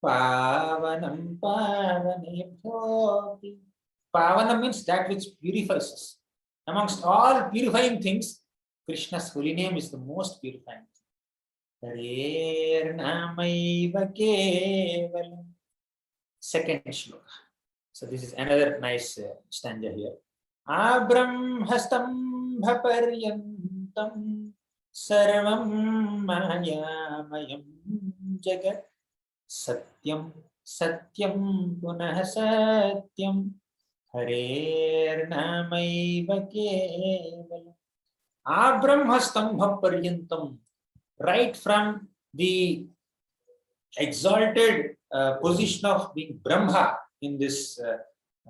pavanam pavanebhyopi. Pavana means that which purifies us. Amongst all purifying things, Krishna's holy name is the most purifying. Harer namaiva kevalam. Second shloka. So this is another nice stanza here. Abrahmhastambha paryantam sarvam mayamayam jagat satyam satyam punah satyam harer namaiva kevalam. Abrahmastambha paryantam, right from the exalted position of being Brahma in this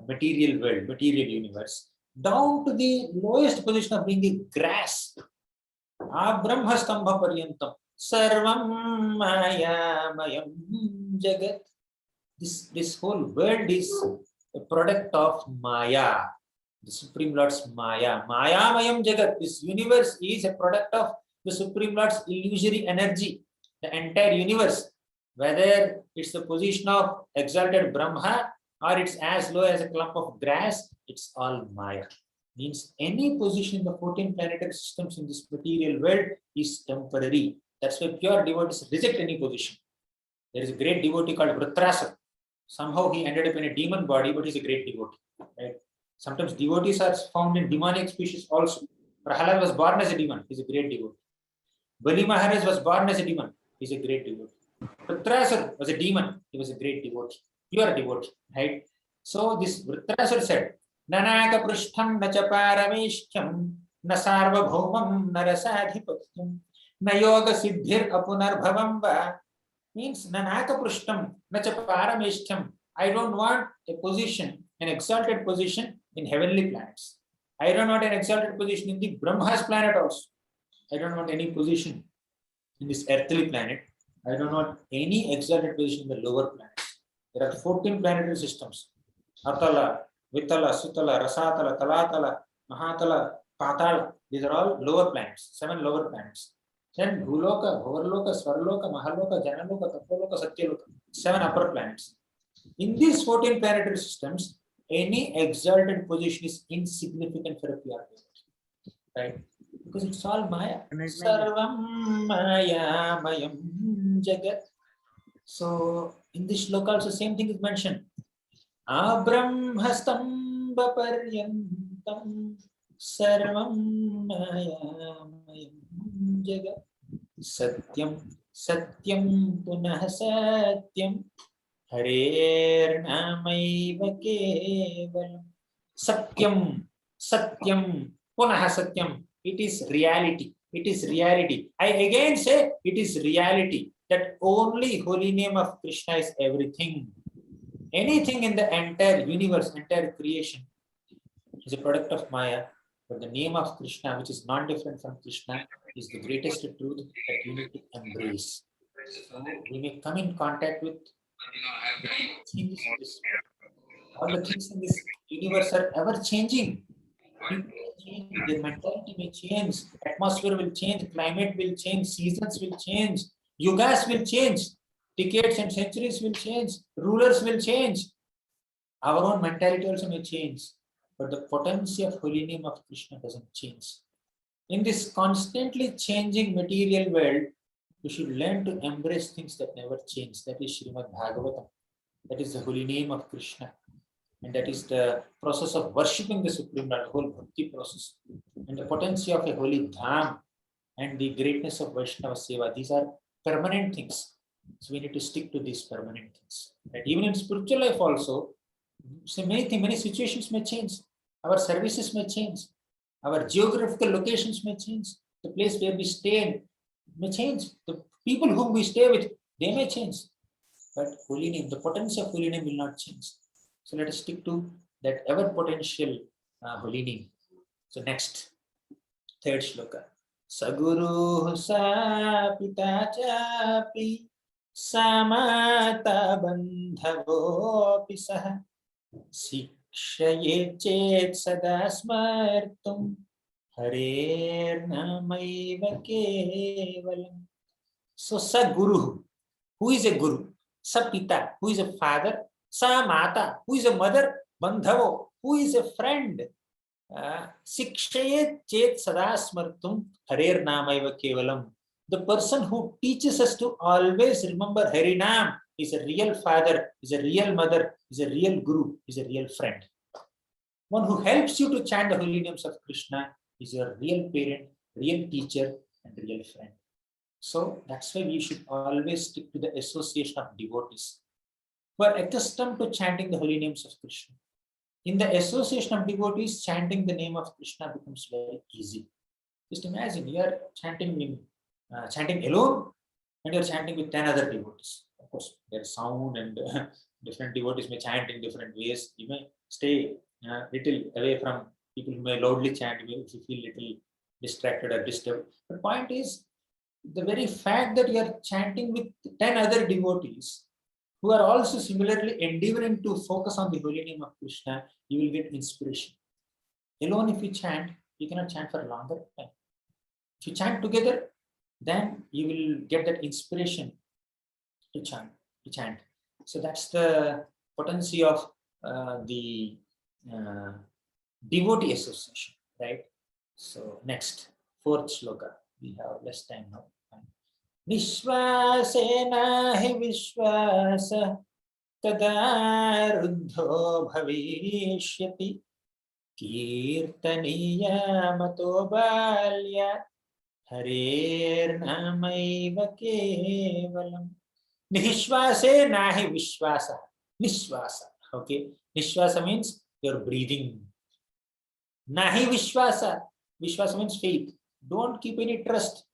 material world, material universe, down to the lowest position of being the grass. Abrahmastambha paryantam sarvam mayamayam jagat. this whole world is a product of Maya, the Supreme Lord's Maya. Maya Mayam Jagat. This universe is a product of the Supreme Lord's illusory energy. The entire universe, whether it's the position of exalted Brahma or it's as low as a clump of grass, it's all Maya. Means any position in the 14 planetary systems in this material world is temporary. That's why pure devotees reject any position. There is a great devotee called Vritrasura. Somehow he ended up in a demon body, but he's a great devotee. Right? Sometimes devotees are found in demonic species also. Prahalad was born as a demon. He's a great devotee. Bali Maharaj was born as a demon. He's a great devotee. Vritrasura was a demon. He was a great devotee. You are a devotee, right? So this Vritrasura said, Nanaka prishtham nacha parameshkyam na sarva bhaumam narasadhipatyam na yoga siddhir apunar bhavamba. Means Nanaka prishtham nacha parameshkyam. I don't want a position, an exalted position in heavenly planets. I don't want an exalted position in the Brahma's planet also. I don't want any position in this earthly planet. I don't want any exalted position in the lower planets. There are 14 planetary systems. Atala, Vitala, Sutala, Rasatala, Talatala, Mahatala, Patala. These are all lower planets, 7 lower planets. Then Bhuloka, Bhavarloka, Svarloka, Mahaloka, Janaloka, Tapoloka, Satyaloka. 7 upper planets. In these 14 planetary systems, any exalted position is insignificant for a pure devotee. Right? Because it's all Maya. Sarvam Maya Mayam Jagat. So in this shloka also same thing is mentioned. Abrahmastamba paryantam sarvam Maya Mayam Jagat. Satyam Satyam Punah Satyam Harer Namaiva Kevalam. Satyam Satyam Punah Satyam. It is reality. It is reality. I again say it is reality that only holy name of Krishna is everything. Anything in the entire universe, entire creation is a product of Maya, but the name of Krishna, which is not different from Krishna, is the greatest truth that you need to embrace. So we may come in contact with things. All the things in this universe are ever changing. People may change, their mentality may change, atmosphere will change, climate will change, seasons will change, yugas will change, decades and centuries will change, rulers will change. Our own mentality also may change, but the potency of holy name of Krishna doesn't change. In this constantly changing material world, we should learn to embrace things that never change. That is Srimad Bhagavatam. That is the holy name of Krishna. And that is the process of worshipping the Supreme Lord, the whole bhakti process. And the potency of a holy dham and the greatness of Vaishnava Seva. These are permanent things. So we need to stick to these permanent things. And even in spiritual life also, so many situations may change. Our services may change. Our geographical locations may change. The place where we stay may change. The people whom we stay with, they may change. But holy name, the potency of holy name will not change. So let us stick to that ever potential holy name. So next, third shloka. Saguru sa pita chapi samata bandhavo pisah shikshaye chet sada smartum harer namaiva kevalam. So Saguru, who is a guru? Sapita, who is a father? Sa Mata, who is a mother? Bandhavo, who is a friend? Sikshayet Chet Sada Smartum Harer Namaiva Kevalam. The person who teaches us to always remember Harinam is a real father, is a real mother, is a real guru, is a real friend. One who helps you to chant the holy names of Krishna is your real parent, real teacher, and real friend. So that's why we should always stick to the association of devotees who are accustomed to chanting the holy names of Krishna. In the association of devotees, chanting the name of Krishna becomes very easy. Just imagine you are chanting alone, and you are chanting with 10 other devotees. Of course, there is sound and different devotees may chant in different ways. You may stay little away from people who may loudly chant if you feel little distracted or disturbed. The point is, the very fact that you are chanting with 10 other devotees who are also similarly endeavoring to focus on the holy name of Krishna, you will get inspiration. Alone, if you chant, you cannot chant for a longer time. If you chant together, then you will get that inspiration to chant. So that's the potency of the uh, devotee association, right? So next, fourth shloka. We have less time now. Nishvasena hi vishvasa kada ruddho bhavishyati kirtaniya mato balya harer namaiva kevalam. Nishvase nahi vishvasa. Nishvasa. Okay. Nishvasa means you're breathing. Nahi vishvasa. Vishvasa means faith. Don't keep any trust.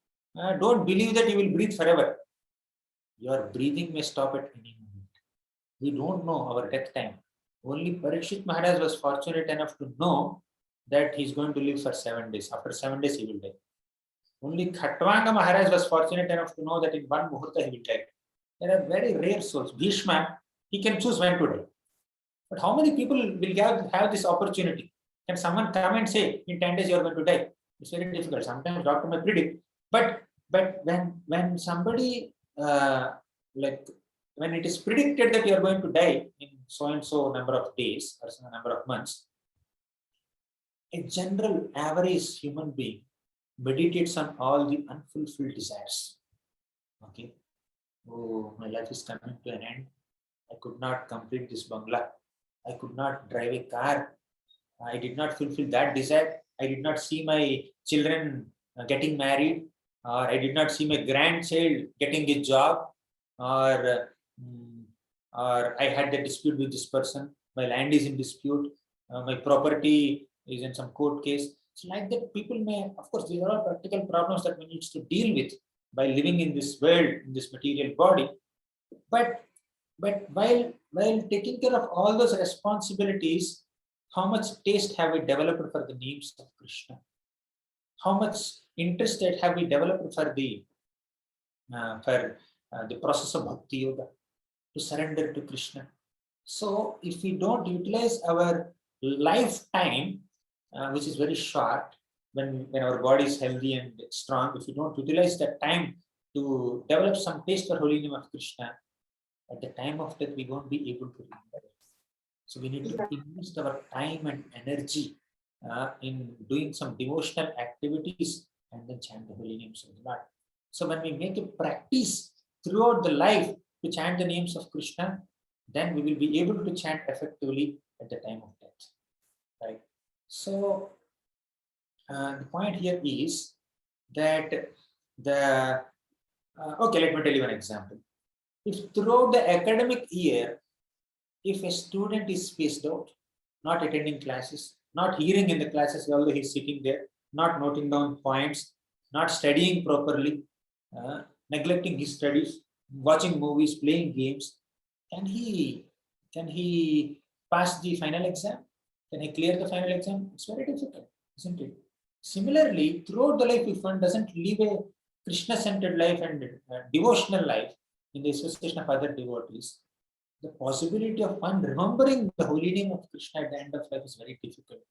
Don't believe that you will breathe forever. Your breathing may stop at any moment. We don't know our death time. Only Parikshit Maharaj was fortunate enough to know that he's going to live for 7 days. After 7 days, he will die. Only Khatwanga Maharaj was fortunate enough to know that in one muhurta he will die. There are very rare souls. Bhishma, he can choose when to die. But how many people will have this opportunity? Can someone come and say, in 10 days you are going to die? It's very difficult. Sometimes doctor may predict. But when somebody, when it is predicted that you are going to die in so and so number of days or some number of months, a general average human being meditates on all the unfulfilled desires. Okay. Oh, my life is coming to an end. I could not complete this bungalow. I could not drive a car. I did not fulfill that desire. I did not see my children getting married, or I did not see my grandchild getting a job, or I had the dispute with this person. My land is in dispute. My property is in some court case. So like that, people may, of course, these are all practical problems that we need to deal with by living in this world, in this material body. But while taking care of all those responsibilities, how much taste have we developed for the names of Krishna? How much interest have we developed for the process of bhakti yoga, to surrender to Krishna? So if we don't utilize our lifetime, which is very short, when our body is healthy and strong, if we don't utilize that time to develop some taste for holy name of Krishna, at the time of death we won't be able to remember it. So we need to invest our time and energy in doing some devotional activities and then chant the holy names of the Lord. So when we make a practice throughout the life to chant the names of Krishna, then we will be able to chant effectively at the time of death. Right? So the point here is that okay, let me tell you an example. If throughout the academic year, if a student is spaced out, not attending classes, not hearing in the classes although he's sitting there, not noting down points, not studying properly, neglecting his studies, watching movies, playing games, can he pass the final exam? Can he clear the final exam? It's very difficult, isn't it? Similarly, throughout the life, if one doesn't live a Krishna-centered life and devotional life in the association of other devotees, the possibility of one remembering the holy name of Krishna at the end of life is very difficult.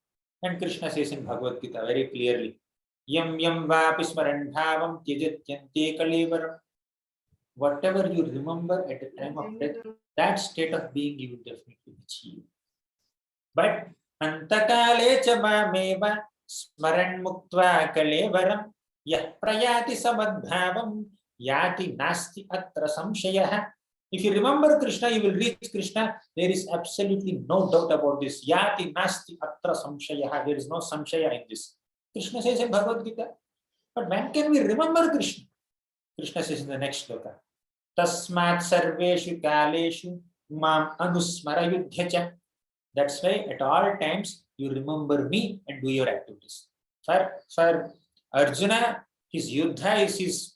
And Krishna says in Bhagavad Gita very clearly, Yam yam vapi smaran bhavam tyajatyante kalevaram. Whatever you remember at the time of death, that state of being you will definitely achieve. But antakale cha mameva smaran muktva kalevaram yah prayati samadbhavam yati nasti atra samshayah. If you remember Krishna, you will reach Krishna. There is absolutely no doubt about this. Yati nasti atra samshayah. There is no samshaya in this. Krishna says in Bhagavad Gita. But when can we remember Krishna? Krishna says in the next shloka, Tasmat sarveshu kaleshu mam anusmara yudhyacha. That's why at all times you remember me and do your activities. For Arjuna, his yuddha is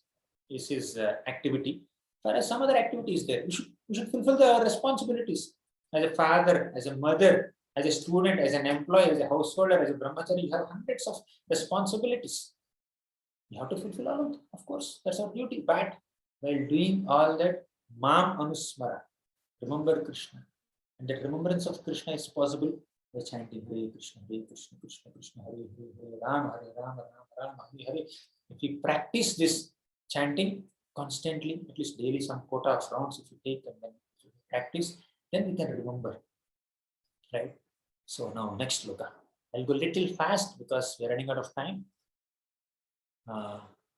his activity. For some other activities there, we should fulfill the responsibilities. As a father, as a mother, as a student, as an employee, as a householder, as a brahmachari, you have hundreds of responsibilities. You have to fulfill all of them, of course. That's our duty. But while doing all that, mam anusmara, remember Krishna. And that remembrance of Krishna is possible by chanting Hare Krishna, Krishna Krishna, Hare Hare, Rama, Rama Rama, Hare Hare. If we practice this chanting constantly, at least daily, some quota of rounds, if you take and then if you practice, then we can remember, right? So now next loka. I'll go little fast because we're running out of time.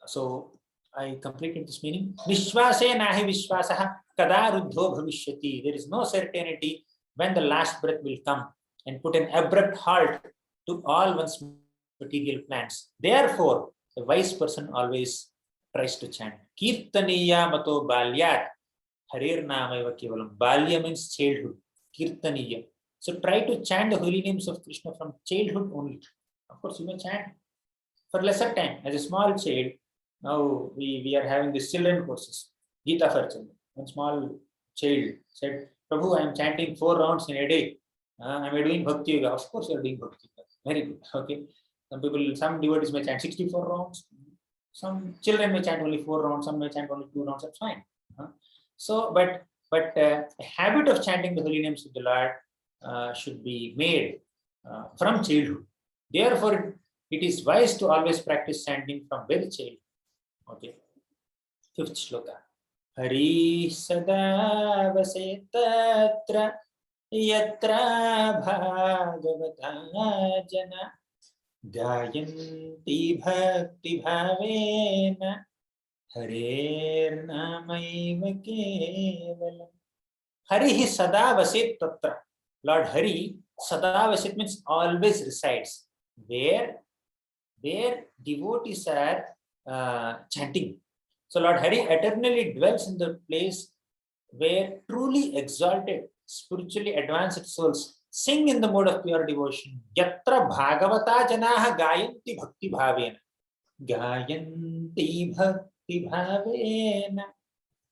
So I completed this meaning. Vishwase nahi vishwasaha kada ruddho bhavishyati. There is no certainty when the last breath will come and put an abrupt halt to all one's material plans. Therefore, the wise person always tries to chant. Kirtaniya mato balyat harir namaiva kevalam. Balya means childhood. Kirtaniya. So try to chant the holy names of Krishna from childhood only. Of course, you may chant for lesser time. As a small child, now we are having these children courses, Gita for children. One small child said, Prabhu, I am chanting 4 rounds in a day. Am I doing Bhakti Yoga? Of course, you are doing Bhakti Yoga. Very good. Okay. Some devotees may chant 64 rounds. Some children may chant only 4 rounds. Some may chant only 2 rounds. That's fine. So, but a habit of chanting the holy names of the Lord should be made from childhood. Therefore, it is wise to always practice chanting from very child. Okay. 5th shloka. Hari sada vasetatra yatra bhagavata jana gayanti bhakti bhavena harer namaiva kevalam. Hari sada vaset tatra. Lord Hari sada vaset means always resides. Where devotees are chanting. So Lord Hari eternally dwells in the place where truly exalted, spiritually advanced souls sing in the mode of pure devotion. Yatra bhagavata janaha gayanti bhakti bhavena. Gayanti bhakti bhavena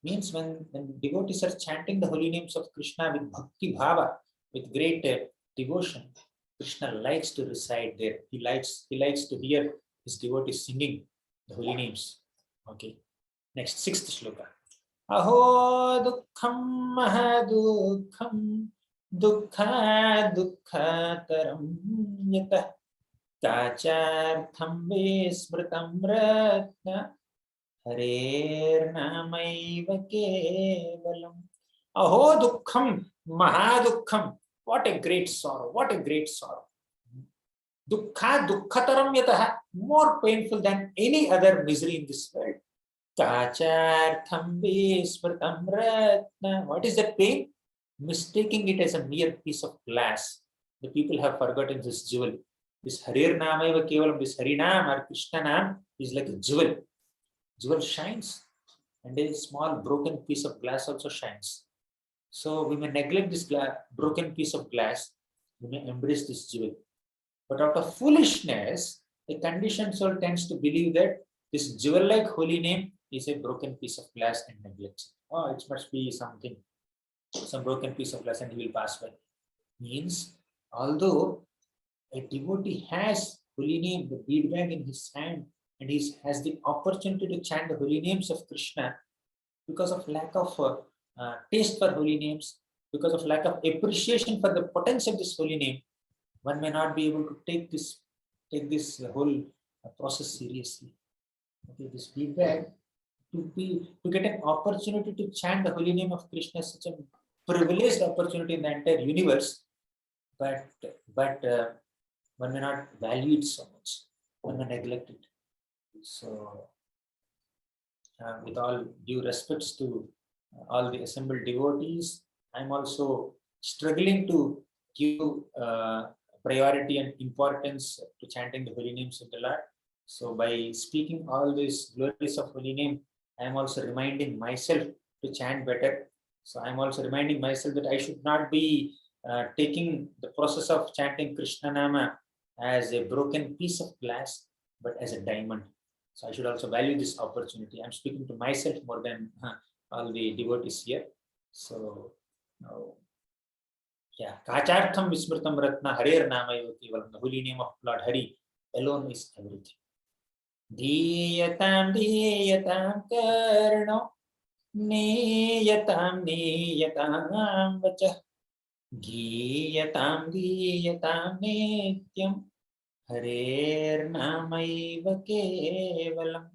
means when devotees are chanting the holy names of Krishna with bhakti bhava, with great devotion, Krishna likes to reside there. He likes to hear his devotees singing the holy names. Okay. Next, 6th shloka. Aho dukkham mahadukham dukkha dukkhataram yatah tachartham vismritam ratna harer namaiva kevalam. Aho dukkham mahadukham. What a great sorrow. What a great sorrow. Dukkha dukkhataram yataha. More painful than any other misery in this world. Kachartham vismritam ratna. What is that pain? Mistaking it as a mere piece of glass. The people have forgotten this jewel. This Harir Namaiva Kevalam, this Harinam or Krishna Nam is like a jewel. Jewel shines and a small broken piece of glass also shines. So we may neglect this broken piece of glass. We may embrace this jewel. But out of foolishness, the conditioned soul tends to believe that this jewel-like holy name is a broken piece of glass and neglects it. Oh, it must be something, some broken piece of glass and he will pass by. Means, although a devotee has holy name, the bead bag in his hand, and he has the opportunity to chant the holy names of Krishna, because of lack of taste for holy names, because of lack of appreciation for the potential of this holy name, one may not be able to take this whole process seriously. Okay, this bead bag, to get an opportunity to chant the holy name of Krishna is such a privileged opportunity in the entire universe, but one may not value it so much, one may neglect it. So, with all due respects to all the assembled devotees, I'm also struggling to give priority and importance to chanting the holy names of the Lord. So by speaking all these glories of holy name, I am also reminding myself to chant better. So I am also reminding myself that I should not be taking the process of chanting Krishna Nama as a broken piece of glass, but as a diamond. So I should also value this opportunity. I'm speaking to myself more than all the devotees here. So now, yeah, Kachartham Vismritam Ratna Harer Namaiva Kevalam. The holy name of Lord Hari alone is everything. Diyatam Diyatam Karno नीयतां नीयतां वचः गीयतां गीयतां नित्यं हरेर्नामैव केवलम्.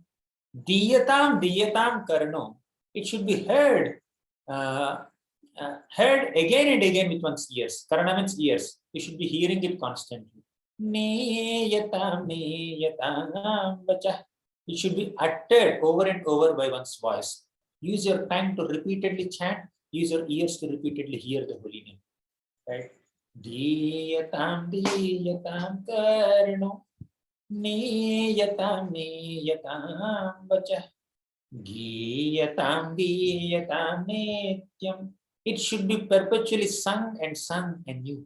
Diyatam diyatam karno. It should be heard, heard again and again with one's ears. Karana means ears. You should be hearing it constantly. Niyatam niyatam vachah. It should be uttered over and over by one's voice. Use your tongue to repeatedly chant. Use your ears to repeatedly hear the holy name. Right? Diyatam diyatam karno. नीयतां नीयतां वचः गीयतां गीयतां नित्यम्. It should be perpetually sung and new,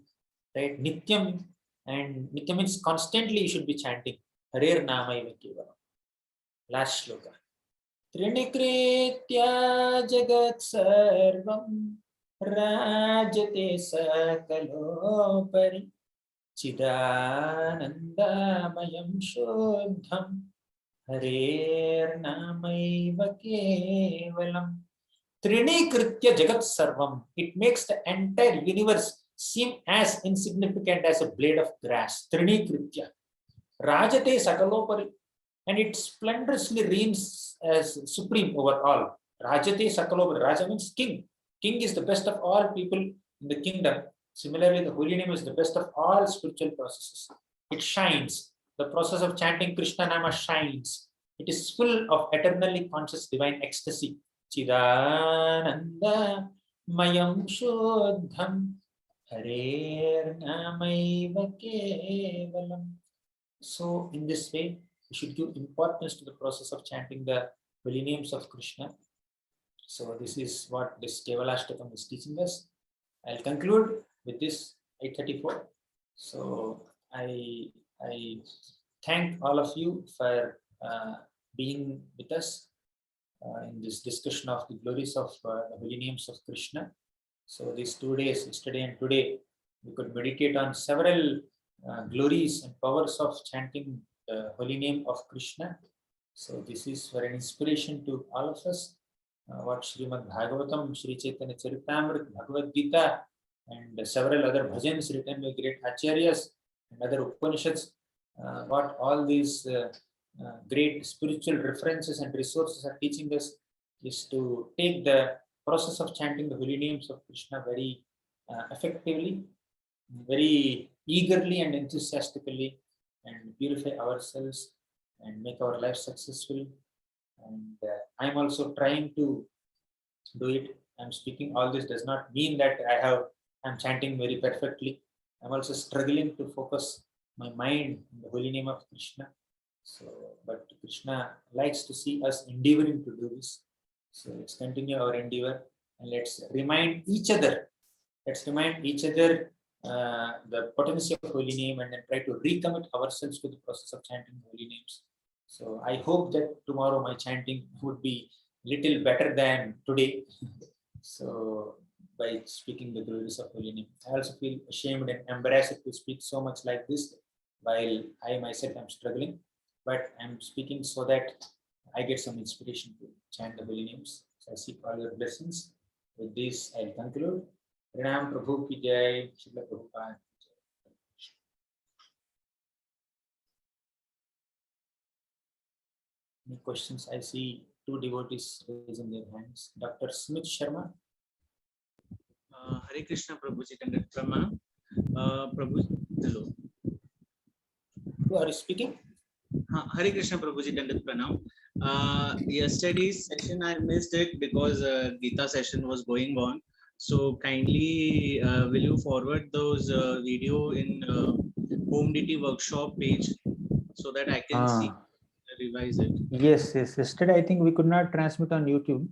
right? Nityam, and nityam means constantly you should be chanting Harer Namaiva Kevalam. Last shloka. Trinikritya jagat sarvam rajate sakalopari चिदानंदामयं शुद्धं हरेर्नामैव केवलम्. Trinikritya jagat sarvam. It makes the entire universe seem as insignificant as a blade of grass. Trinikritya. Rajate sakalopari. And it splendorously reigns as supreme over all. Rajate sakalopari. Raja means king. King is the best of all people in the kingdom. Similarly, the holy name is the best of all spiritual processes. It shines. The process of chanting Krishna Nama shines. It is full of eternally conscious divine ecstasy. Chidananda Mayam Shuddham Harer Namaiva Kevalam. So, in this way, we should give importance to the process of chanting the holy names of Krishna. So, this is what this Kevalashtakam is teaching us. I'll conclude with this 8:34. So I thank all of you for being with us in this discussion of the glories of the holy names of Krishna. So these 2 days, yesterday and today, we could meditate on several glories and powers of chanting the holy name of Krishna. So this is for an inspiration to all of us. What Srimad Bhagavatam, Sri Chaitanya Charitamrita, Bhagavad Gita, and several other bhajans written by great acharyas and other Upanishads, what all these great spiritual references and resources are teaching us is to take the process of chanting the holy names of Krishna very effectively, very eagerly and enthusiastically, and purify ourselves and make our life successful. And I'm also trying to do it. I'm speaking all this does not mean that I'm chanting very perfectly. I'm also struggling to focus my mind in the holy name of Krishna. So, but Krishna likes to see us endeavoring to do this. So let's continue our endeavor and let's remind each other. Let's remind each other the potency of holy name and then try to recommit ourselves to the process of chanting holy names. So I hope that tomorrow my chanting would be little better than today. So by speaking the glories of holy name, I also feel ashamed and embarrassed to speak so much like this while I myself am struggling, but I'm speaking so that I get some inspiration to chant the holy names. So I seek all your blessings. With this, I'll conclude. Pranam Prabhu ki jai, Srila Prabhupada. Any questions? I see two devotees raising their hands. Dr. Smith Sharma. Hare Krishna Prabhuji, Dandat Pranam. Prabhuji, hello. Who are you speaking? Hare Krishna Prabhuji, Dandat Pranam. Yesterday's session I missed it because Gita session was going on. So kindly will you forward those video in Home Deity workshop page so that I can see, revise it. Yes. Yesterday I think we could not transmit on YouTube.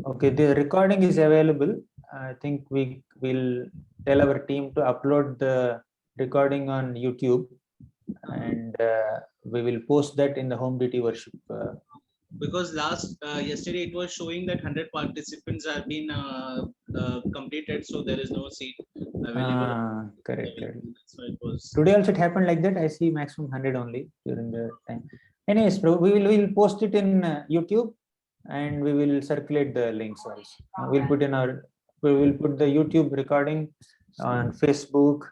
Okay, the recording is available. I think we will tell our team to upload the recording on YouTube, and we will post that in the Home Deity worship. Because yesterday it was showing that 100 participants have been completed, so there is no seat available. Correct. So it was today also it happened like that. I see maximum 100 only during the time. Anyways, we will post it in YouTube, and we will circulate the links also. We will put the YouTube recording on Facebook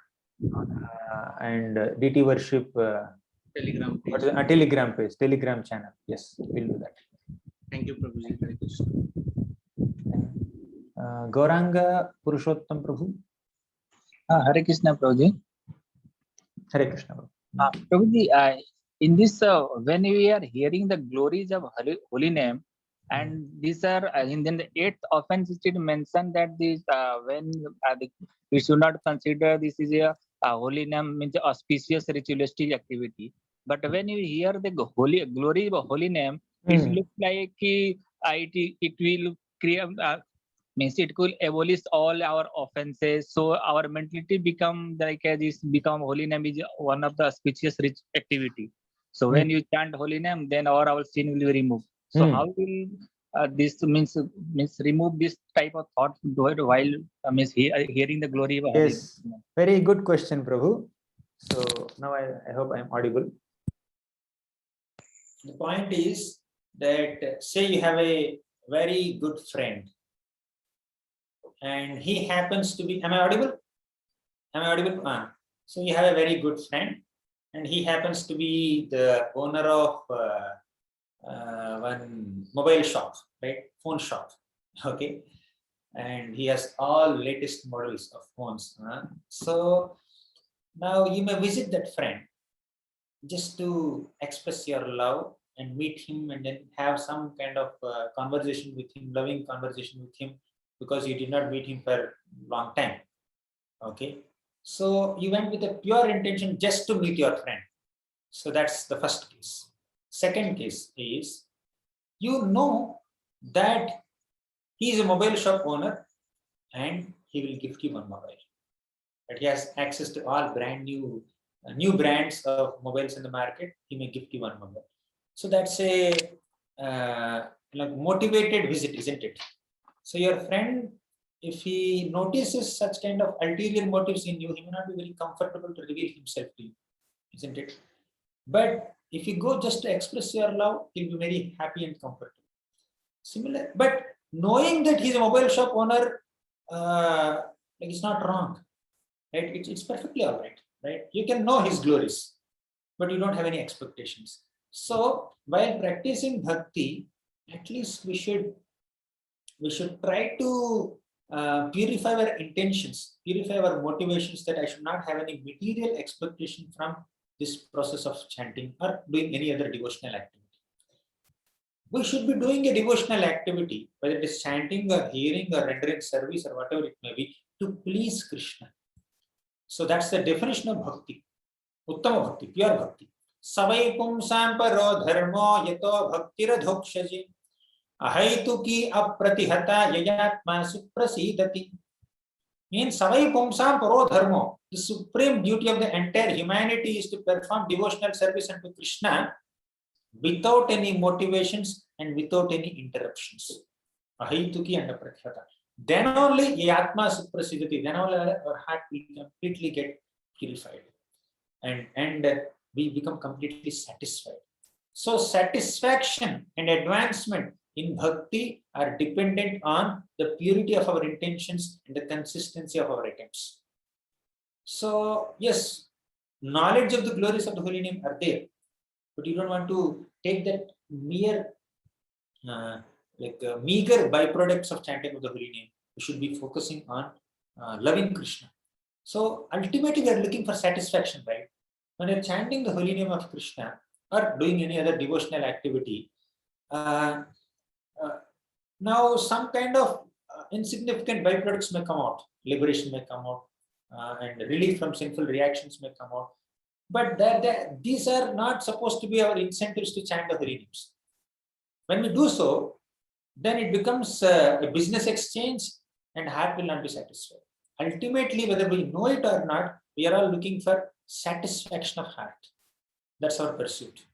and DT Worship Telegram page. Telegram page, Telegram channel. Yes, we'll do that. Thank you, Prabhuji. Hare Krishna. Gauranga Purushottam Prabhu. Hare Krishna, Prabhuji. Hare Krishna. Prabhuji, in this, when we are hearing the glories of holy name, and these are in the 8th offense, it mentioned that this when we should not consider this is a holy name means auspicious ritualistic activity. But when you hear the holy glory of holy name, it looks like it will create means it could abolish all our offenses. So our mentality become like this become holy name is one of the auspicious rich activity. So when you chant holy name, then our sin will be removed. So how will this means remove this type of thought while means hearing the glory of holy Yes, very good question, Prabhu. So now I hope I am audible. The point is that say you have a very good friend and he happens to be, am I audible? Am I audible? So you have a very good friend and he happens to be the owner of one mobile shop, right? Phone shop, okay? And he has all latest models of phones. So now you may visit that friend just to express your love and meet him and then have some kind of conversation with him, loving conversation with him, because you did not meet him for a long time. Okay. So you went with a pure intention just to meet your friend. So that's the first case. Second case is, you know that he is a mobile shop owner and he will gift you one mobile. But he has access to all brand new brands of mobiles in the market. He may gift you one mobile. So that's a like motivated visit, isn't it? So your friend, if he notices such kind of ulterior motives in you, he may not be very comfortable to reveal himself to you, isn't it? But if you go just to express your love, he'll be very happy and comfortable. Similar, but knowing that he's a mobile shop owner, like it's not wrong, right? It's perfectly all right, right? You can know his glories, but you don't have any expectations. So while practicing bhakti, at least we should try to purify our intentions, purify our motivations, that I should not have any material expectation from this process of chanting or doing any other devotional activity. We should be doing a devotional activity, whether it is chanting or hearing or rendering service or whatever it may be, to please Krishna. So that's the definition of bhakti. Uttama bhakti, pure bhakti. Savai pumsam paro dharmo yato bhaktiradhokshaji ahaituki apratihata yayatma suprasidati. Means savai pumsam paro dharmo. The supreme duty of the entire humanity is to perform devotional service unto Krishna without any motivations and without any interruptions. Ahaituki and apratihata. Then only yatma suprasidati. Then only our heart will completely get purified. And we become completely satisfied. So satisfaction and advancement in bhakti are dependent on the purity of our intentions and the consistency of our attempts. So yes, knowledge of the glories of the holy name are there, but you don't want to take that mere meager byproducts of chanting of the holy name. You should be focusing on loving Krishna. So ultimately we are looking for satisfaction, right? When you're chanting the holy name of Krishna or doing any other devotional activity, now some kind of insignificant byproducts may come out, liberation may come out, and relief from sinful reactions may come out. But these are not supposed to be our incentives to chant the holy names. When we do so, then it becomes a business exchange and heart will not be satisfied. Ultimately, whether we know it or not, we are all looking for satisfaction of heart. That's our pursuit.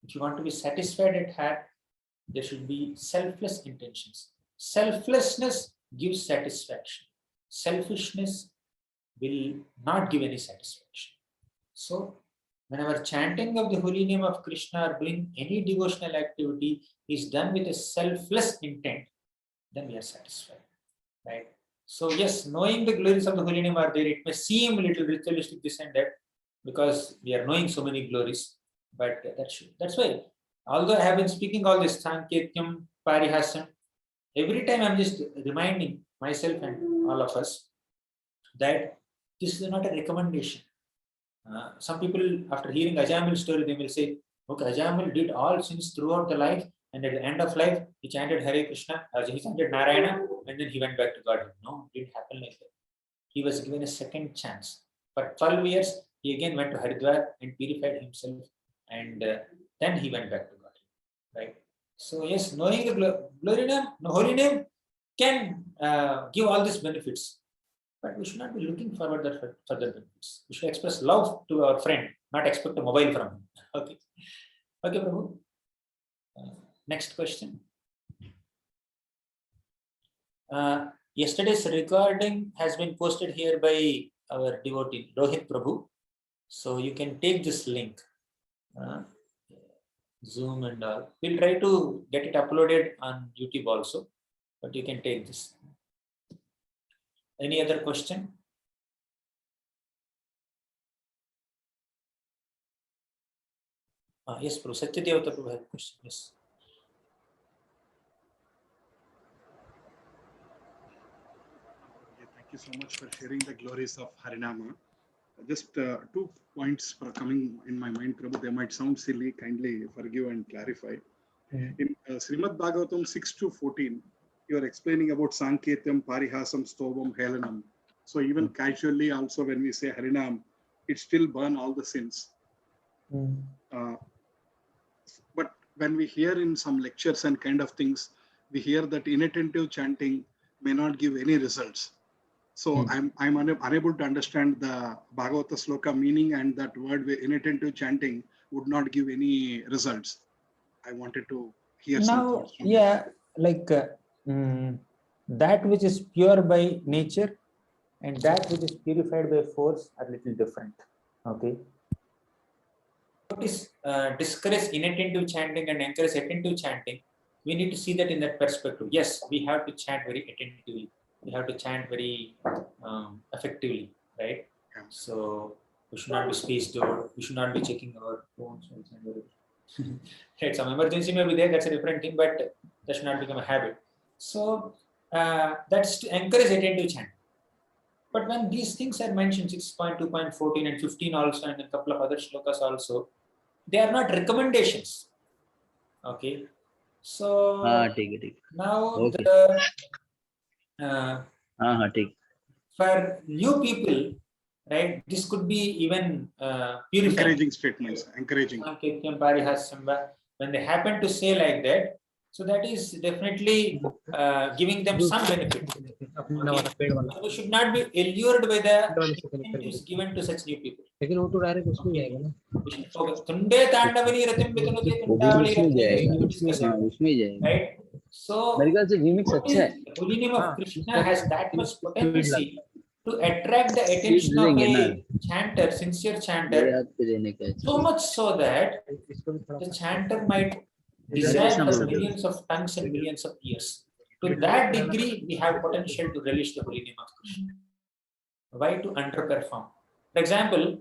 If you want to be satisfied at heart, there should be selfless intentions. Selflessness gives satisfaction. Selfishness will not give any satisfaction. So whenever chanting of the holy name of Krishna or doing any devotional activity is done with a selfless intent, then we are satisfied, right? So yes, knowing the glories of the holy name are there, it may seem a little ritualistic, this and that, because we are knowing so many glories, but that's why, although I have been speaking all this Sanketyam, Parihasam, every time I'm just reminding myself and all of us that this is not a recommendation. Some people, after hearing Ajamil's story, they will say, okay, Ajamil did all sins throughout the life, and at the end of life, he chanted Hare Krishna, he chanted Narayana, and then he went back to God. No, it didn't happen like that. He was given a second chance. For 12 years, he again went to Haridwar and purified himself, and then he went back to God. Right? So, yes, knowing the glory name, holy name can give all these benefits. But we should not be looking forward to further benefits. We should express love to our friend, not expect a mobile from him. Okay. Okay, Prabhu. Next question. Yesterday's recording has been posted here by our devotee, Rohit Prabhu. So you can take this link, Zoom and all. We'll try to get it uploaded on YouTube also, but you can take this. Any other question? Yes, Prabhu. Satyadevata Prabhu has a question. Yes. Thank you so much for sharing the glories of Harinama. Just 2 points are coming in my mind, Prabhu. They might sound silly. Kindly forgive and clarify. In Srimad Bhagavatam 6-14, you are explaining about Sanketyam, Parihasam, Stovam, Helanam. So even casually also when we say Harinam, it still burn all the sins. But when we hear in some lectures and kind of things, we hear that inattentive chanting may not give any results. So I'm unable to understand the Bhagavata sloka meaning, and that word inattentive chanting would not give any results. I wanted to hear some Now, thoughts from yeah, like that which is pure by nature and that which is purified by force are little different. Okay. What is discourage inattentive chanting and encourage attentive chanting? We need to see that in that perspective. Yes, we have to chant very attentively. We have to chant very effectively, right? Yeah. So we should not be spaced out. We should not be checking our phones. Right, some emergency may be there. That's a different thing, but that should not become a habit. So that's to encourage attentive chant. But when these things are mentioned, 6.2, 14 and 15 also, and a couple of other shlokas also, they are not recommendations. Okay. So now Okay. for new people, right, this could be even purified. encouraging statements, encouraging. When they happen to say like that, so that is definitely giving them some benefit. Okay. We should not be allured by the incentives given to such new people. We should focus. Tunde Tandavani Ratim Vitanute Tundavali Ratim, right? So the holy name of Krishna has that much potency to attract the attention of a chanter, sincere chanter, so much so that the chanter might desire for millions of tongues and millions of years. To that degree, we have potential to relish the holy name of Krishna. Why to underperform? For example,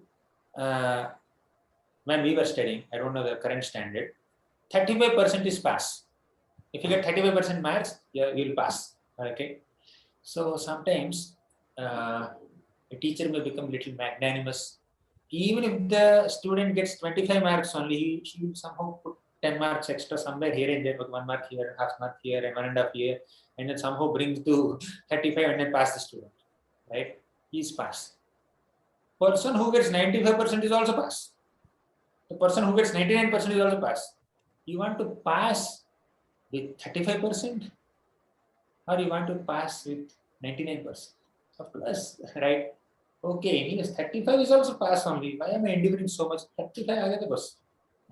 when we were studying, I don't know the current standard, 35% is pass. If you get 35% marks, you'll pass. Okay. So sometimes a teacher may become a little magnanimous. Even if the student gets 25 marks only, she will somehow put 10 marks extra somewhere here and there, with 1 mark here, half mark here, and 1.5 here, and then somehow brings to 35 and then pass the student. Right? He's pass. Person who gets 95% is also pass. The person who gets 99% is also pass. You want to pass with 35%, or you want to pass with 99%? Of course, right? Okay, means 35 is also pass only. Why am I endeavoring so much? 35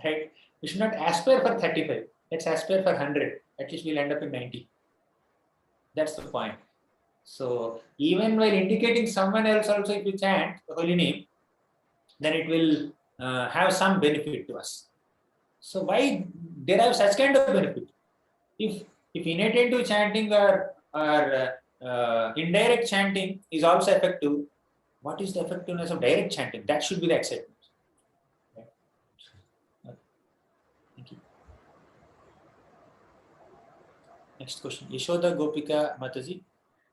right? We should not aspire for 35. Let's aspire for 100. At least we'll end up in 90. That's the point. So even while indicating someone else also, if you chant the holy name, then it will have some benefit to us. So why derive such kind of benefit? If inattentive chanting or indirect chanting is also effective, what is the effectiveness of direct chanting? That should be the excitement. Thank you. Next question, Yashoda Gopika Mataji.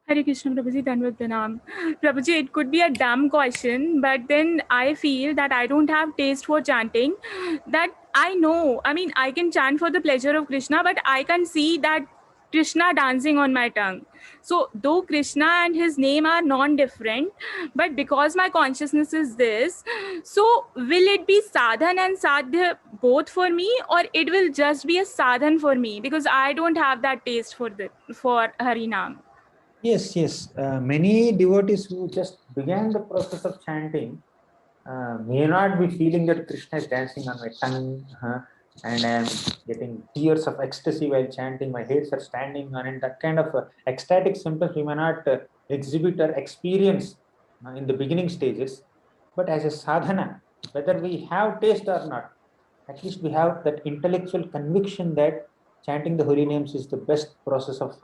Hare Krishna, Prabhuji, Dhanvat Pranam. Prabhuji, it could be a dumb question, but then I feel that I don't have taste for chanting. That I know, I mean, I can chant for the pleasure of Krishna, but I can see that Krishna dancing on my tongue. So, though Krishna and his name are non-different, but because my consciousness is this, so will it be sadhan and sadhya both for me, or it will just be a sadhan for me because I don't have that taste for Harinam? Yes. Many devotees who just began the process of chanting may not be feeling that Krishna is dancing on my tongue, and I am getting tears of ecstasy while chanting. My hairs are standing on it. That kind of ecstatic symptoms we may not exhibit or experience in the beginning stages. But as a sadhana, whether we have taste or not, at least we have that intellectual conviction that chanting the holy names is the best process of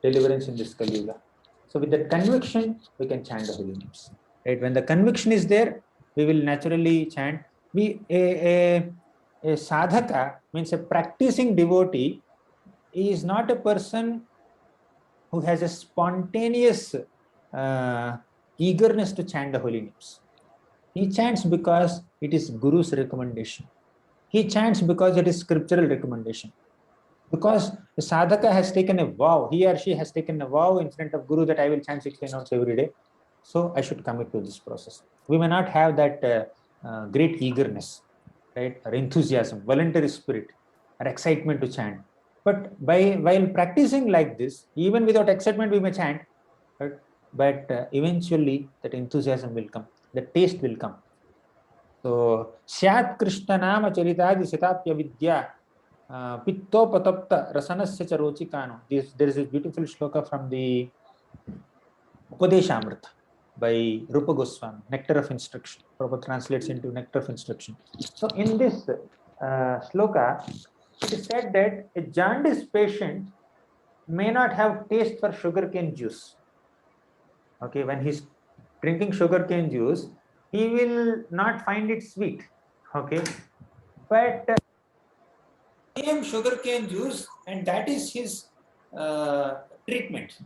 deliverance in this Kali Yuga. So with that conviction, we can chant the holy names. Right? When the conviction is there, we will naturally chant. A sadhaka means a practicing devotee is not a person who has a spontaneous eagerness to chant the holy names. He chants because it is Guru's recommendation. He chants because it is scriptural recommendation. Because the sadhaka has taken a vow, he or she has taken a vow in front of Guru that I will chant 16 hours every day. So I should commit to this process. We may not have that great eagerness, right, or enthusiasm, voluntary spirit, or excitement to chant. But while practicing like this, even without excitement, we may chant. Right? But eventually, that enthusiasm will come, the taste will come. So, Syat Krishna Nama Charitadi Sitapya Vidya Pitto Patapta Rasanasya Charochikano. There is a beautiful shloka from the Upadeshamrita by Rupa Goswami, Nectar of Instruction. Prabhupada translates into Nectar of Instruction. So in this shloka, it is said that a jaundice patient may not have taste for sugarcane juice. Okay, when he's drinking sugarcane juice, he will not find it sweet. Okay, but same sugarcane juice, and that is his treatment.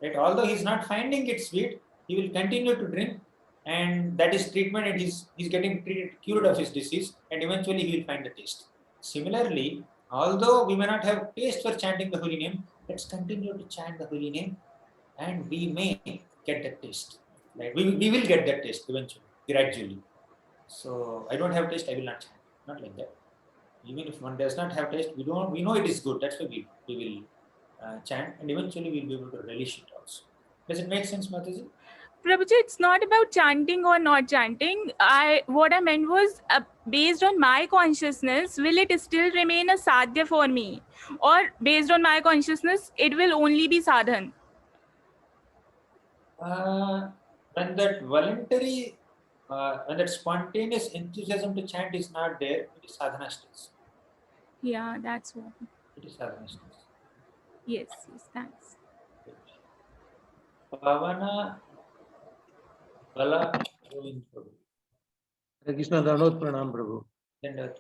Right? Although he's not finding it sweet, he will continue to drink, and that is treatment, and he's getting cured of his disease, and eventually he will find the taste. Similarly, although we may not have taste for chanting the holy name, let's continue to chant the holy name, and we may get that taste. Like we will get that taste eventually, gradually. So I don't have taste, I will not chant. Not like that. Even if one does not have taste, we know it is good. That's why we will chant, and eventually we'll be able to relish it also. Does it make sense, Mataji? Prabhuji, it's not about chanting or not chanting. What I meant was, based on my consciousness, will it still remain a sadhya for me? Or based on my consciousness, it will only be sadhan? When that voluntary, when that spontaneous enthusiasm to chant is not there, it is sadhana stage. Yeah, that's what. It is sadhana stage. Yes, thanks. Pavana Bala Govind Prabhu. Hare Krishna, Dhanvat Pranam, Prabhu. Dandavat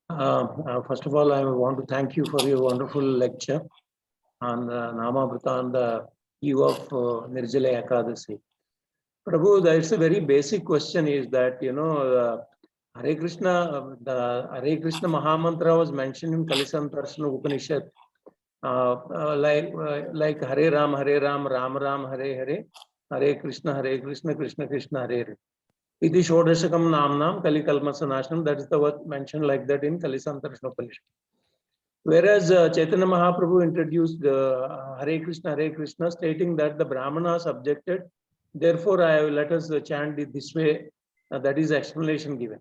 Pranam. First of all, I want to thank you for your wonderful lecture on Namamrita on the eve of Nirjala Ekadasi. Prabhu, that's a very basic question is that, Hare Krishna, the Hare Krishna Mahamantra was mentioned in Kalisantarsana Upanishad, like Hare Ram, Ram Ram, Hare Hare, Hare Krishna, Krishna Krishna, Hare Hare. Iti Shodashakam Namnam Kali Kalmasanashanam, that is the word mentioned like that in Kalisantarsana Upanishad. Whereas Chaitanya Mahaprabhu introduced Hare Krishna, stating that the Brahmanas objected, therefore let us chant it this way, that is explanation given.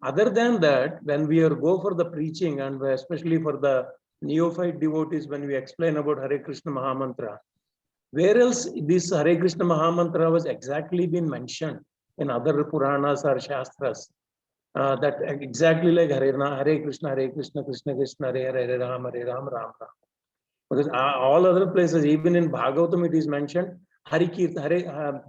Other than that, when we go for the preaching, and especially for the neophyte devotees, when we explain about Hare Krishna Mahamantra, where else this Hare Krishna Mahamantra was exactly been mentioned? in other Puranas or Shastras. That exactly like Hare Krishna, Krishna Krishna, Hare Hare, Hare Ram, Ram Ram. Because all other places, even in Bhagavatam, it is mentioned Hari Kirtana.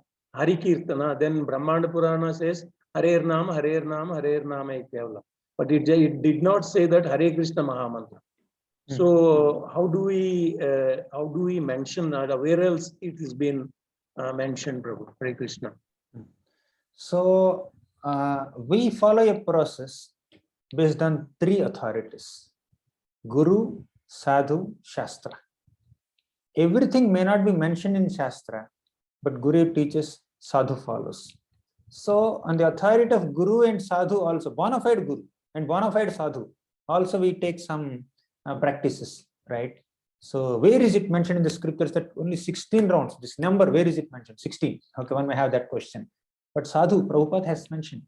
Then Brahmanda Purana says Hare Nama, Hare Nama, Hare Nama Ekyavala. But it did not say that Hare Krishna Mahamantra. So how do we mention that? Where else it has been mentioned, Prabhu? Hare Krishna. So we follow a process based on 3 authorities: Guru, Sadhu, Shastra. Everything may not be mentioned in Shastra, but Guru teaches, Sadhu follows. So on the authority of Guru and Sadhu also, bona fide Guru and bona fide Sadhu, also we take some practices, right? So where is it mentioned in the scriptures that only 16 rounds, this number, where is it mentioned? 16. Okay, one may have that question. But Sadhu, Prabhupada has mentioned.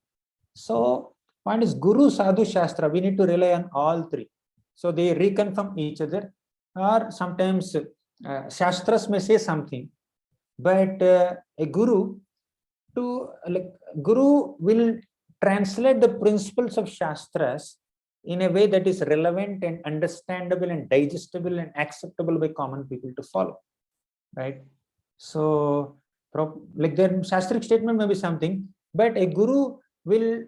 So point is Guru, Sadhu, Shastra, we need to rely on all 3. So they reconfirm each other, or sometimes Shastras may say something, but a Guru will translate the principles of Shastras in a way that is relevant and understandable and digestible and acceptable by common people to follow, right? So like their Shastric statement may be something, but a Guru will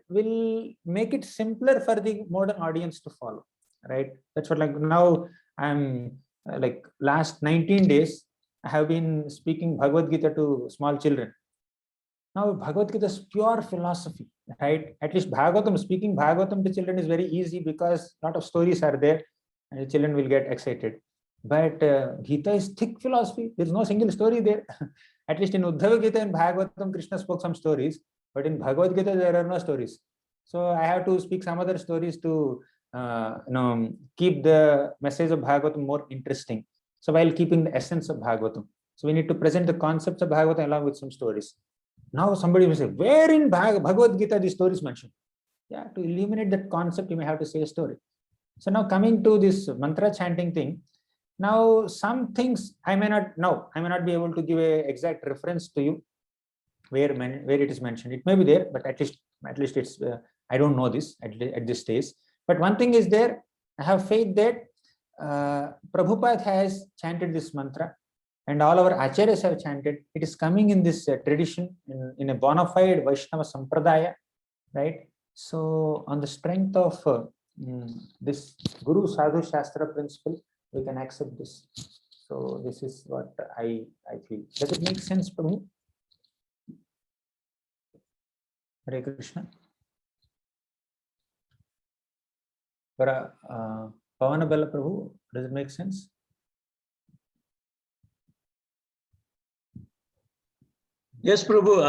make it simpler for the modern audience to follow, right? That's what, like now I'm like last 19 days I have been speaking Bhagavad Gita to small children. Now Bhagavad Gita is pure philosophy, right? At least Bhagavatam, speaking Bhagavatam to children is very easy because a lot of stories are there and the children will get excited. But Gita is thick philosophy. There is no single story there. At least in Uddhava Gita and Bhagavatam, Krishna spoke some stories, but in Bhagavad Gita there are no stories. So I have to speak some other stories to keep the message of Bhagavatam more interesting. So while keeping the essence of Bhagavatam, so we need to present the concepts of Bhagavatam along with some stories. Now somebody will say, where in Bhagavad Gita the story is mentioned? Yeah, to illuminate that concept, you may have to say a story. So now coming to this mantra chanting thing, now some things I may not be able to give a exact reference to you where it is mentioned. It may be there, but at least it's I don't know this at this stage. But one thing is there, I have faith that Prabhupada has chanted this mantra, and all our acharyas have chanted. It is coming in this tradition, in a bona fide Vaishnava Sampradaya, right? So on the strength of this Guru Sadhu Shastra principle, we can accept this. So this is what I feel. Does it make sense, Prabhu? Hare Krishna. Pavana Bella Prabhu, does it make sense? Yes, Prabhu.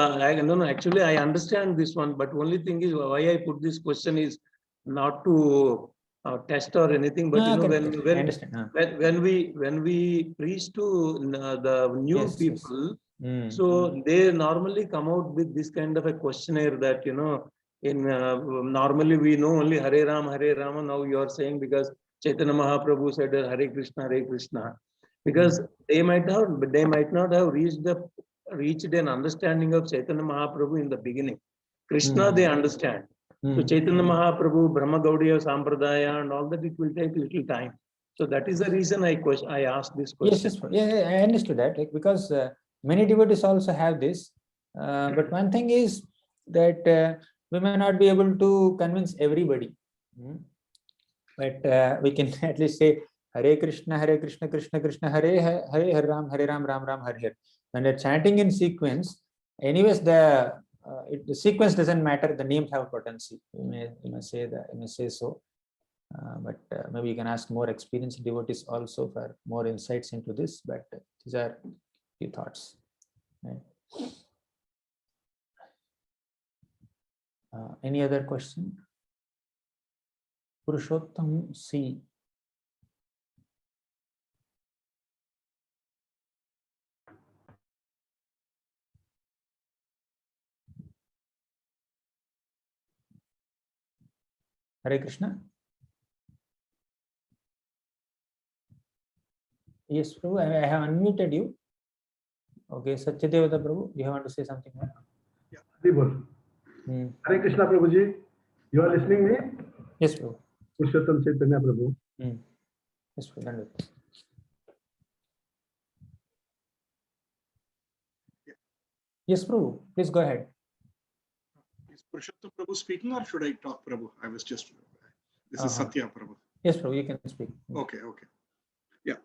Actually, I understand this one, but only thing is why I put this question is not to test or anything, but when we preach to the new people, so they normally come out with this kind of a questionnaire that normally we know only Hare Rama. Now you are saying because Chaitanya Mahaprabhu said Hare Krishna, because they might not have reached an understanding of Chaitanya Mahaprabhu in the beginning. Krishna they understand. So Chaitanya Mahaprabhu, Brahma Gaudiya Sampradaya and all that, it will take little time. So that is the reason I asked this question. Yes, I understood that, because many devotees also have this. But one thing is that we may not be able to convince everybody. But we can at least say Hare Krishna, Krishna Krishna, Hare Ram, Ram Ram, Hare Hare. When they're chanting in sequence, anyways, the sequence doesn't matter. The names have potency. You may say so. But maybe you can ask more experienced devotees also for more insights into this. But these are few thoughts. Right? Any other question? Purushottam C. Hare Krishna. Yes, Prabhu, I have unmuted you. Okay, Satyadevata Prabhu, you want to say something more? Yeah, Hare Krishna Prabhuji, you are listening me? Yes, Prabhu. Purushottam Chaitanya Prabhu. Yes, Prabhu. Dandavat. Yes, Prabhu. Please go ahead. Is Purushottam Prabhu speaking or should I talk, Prabhu? I was just, this is Satya Prabhu. Yes, Prabhu, you can speak. Okay. Yeah.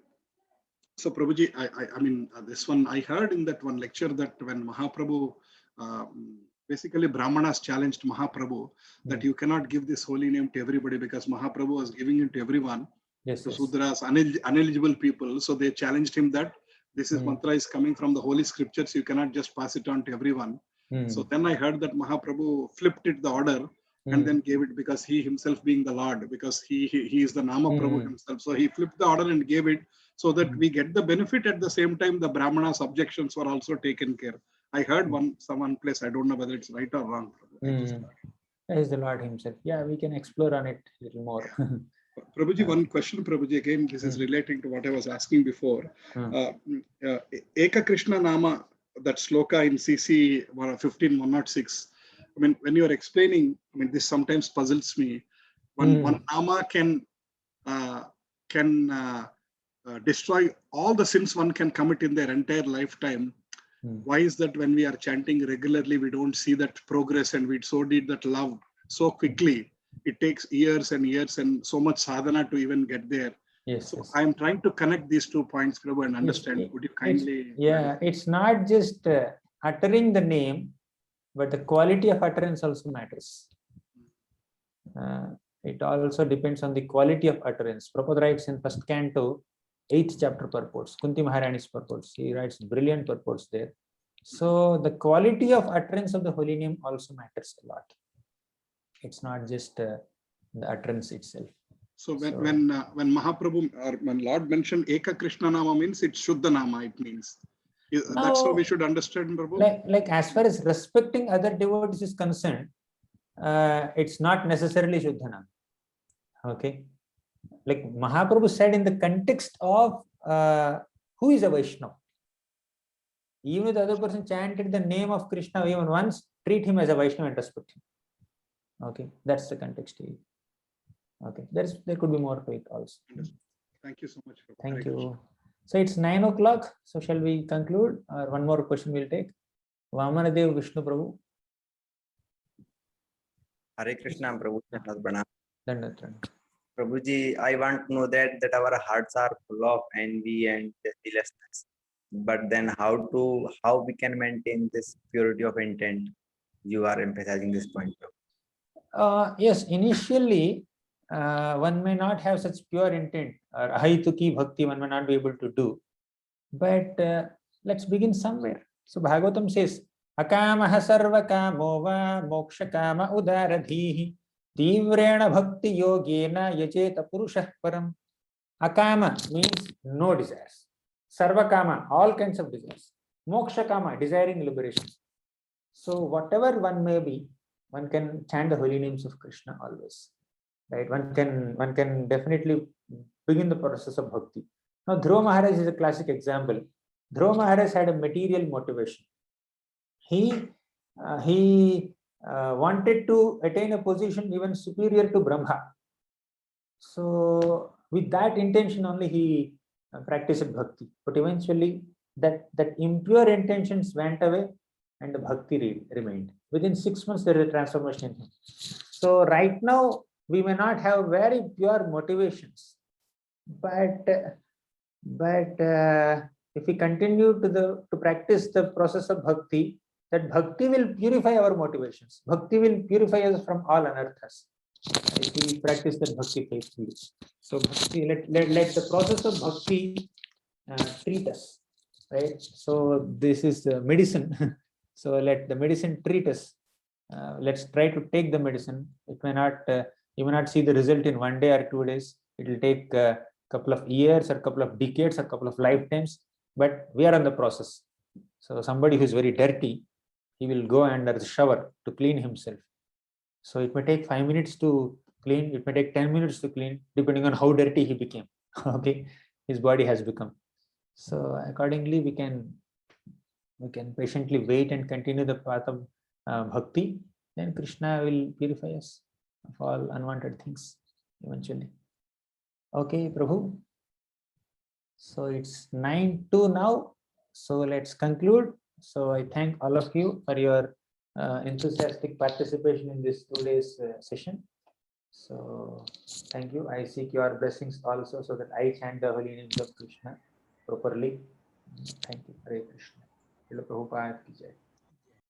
So Prabhuji, I mean, this one, I heard in that one lecture that when Mahaprabhu, basically Brahmanas challenged Mahaprabhu that you cannot give this holy name to everybody because Mahaprabhu was giving it to everyone, Yes, to yes. Sudras, uneligible people. So they challenged him that this is mantra is coming from the holy scriptures. You cannot just pass it on to everyone. So then I heard that Mahaprabhu flipped it the order and then gave it because he himself being the Lord, because he is the Nama Prabhu himself. So he flipped the order and gave it so that we get the benefit at the same time. The Brahmanas' objections were also taken care. I heard someone place. I don't know whether it's right or wrong. That is the Lord himself. Yeah, we can explore on it a little more. Prabhuji, one question, Prabhuji, again, this is relating to what I was asking before. Eka Krishna Nama, that sloka in CC 15106, I mean, when you're explaining, I mean, this sometimes puzzles me. One Nama can destroy all the sins one can commit in their entire lifetime. Why is that when we are chanting regularly, we don't see that progress and we so did that love so quickly? It takes years and years and so much sadhana to even get there. Yes. So Yes. I am trying to connect these 2 points, Prabhu, and understand. Yes, Would you kindly? it's not just uttering the name, but the quality of utterance also matters. It also depends on the quality of utterance. Prabhupada writes in first canto, 8th chapter purports, Kunti Maharani's purports. He writes brilliant purports there. So the quality of utterance of the holy name also matters a lot. It's not just the utterance itself. So when Mahaprabhu or when Lord mentioned Eka Krishna Nama means it's Shuddha Nama, it means. That's how we should understand, Prabhu. Like as far as respecting other devotees is concerned, it's not necessarily Shuddha Nama. Okay. Like Mahaprabhu said in the context of who is a Vaishnava. Even if the other person chanted the name of Krishna even once, treat him as a Vaishnava and respect him. Okay, that's the context here. Okay, there could be more to it also. Thank you so much. Thank you. So it's 9 o'clock. So shall we conclude? Or one more question we'll take. Vamanadev Vishnu Prabhu. Hare Krishna, Prabhu. Dandavat. Prabhuji, I want to know that our hearts are full of envy and jealousness. But then how we can maintain this purity of intent? You are emphasizing this point. Yes, initially one may not have such pure intent or ahituki bhakti one may not be able to do. But let's begin somewhere. So Bhagavatam says, Akamaha sarva kamo va moksha kama udaradhihi tivrena bhakti yogena yajeta purushah param. Akama means no desires. Sarva kama, all kinds of desires. Moksha kama, desiring liberation. So whatever one may be, one can chant the holy names of Krishna always. Right? One can definitely begin the process of bhakti. Now Dhruva Maharaj is a classic example. Dhruva Maharaj had a material motivation. He wanted to attain a position even superior to Brahma. So with that intention only he practiced bhakti. But eventually that impure intentions went away and the bhakti remained. Within 6 months there is a transformation in him. So right now we may not have very pure motivations, but if we continue to practice the process of bhakti, that bhakti will purify our motivations. Bhakti will purify us from all anarthas. If we practice that bhakti faithfully. So bhakti, let the process of bhakti treat us, right? So this is the medicine. So let the medicine treat us. Let's try to take the medicine. It may not, you may not see the result in 1 day or 2 days. It will take a couple of years or couple of decades or couple of lifetimes, but we are on the process. So somebody who is very dirty, he will go under the shower to clean himself. So it may take 5 minutes to clean. It may take 10 minutes to clean, depending on how dirty he became. Okay, his body has become. So accordingly, we can patiently wait and continue the path of bhakti. then Krishna will purify us of all unwanted things eventually. Okay, Prabhu. So it's 9:02 now. So let's conclude. So I thank all of you for your enthusiastic participation in this 2 days session. So thank you. I seek your blessings also so that I chant the holy names of Krishna properly. Thank you. Hare Krishna. Srila Prabhupada ki jai.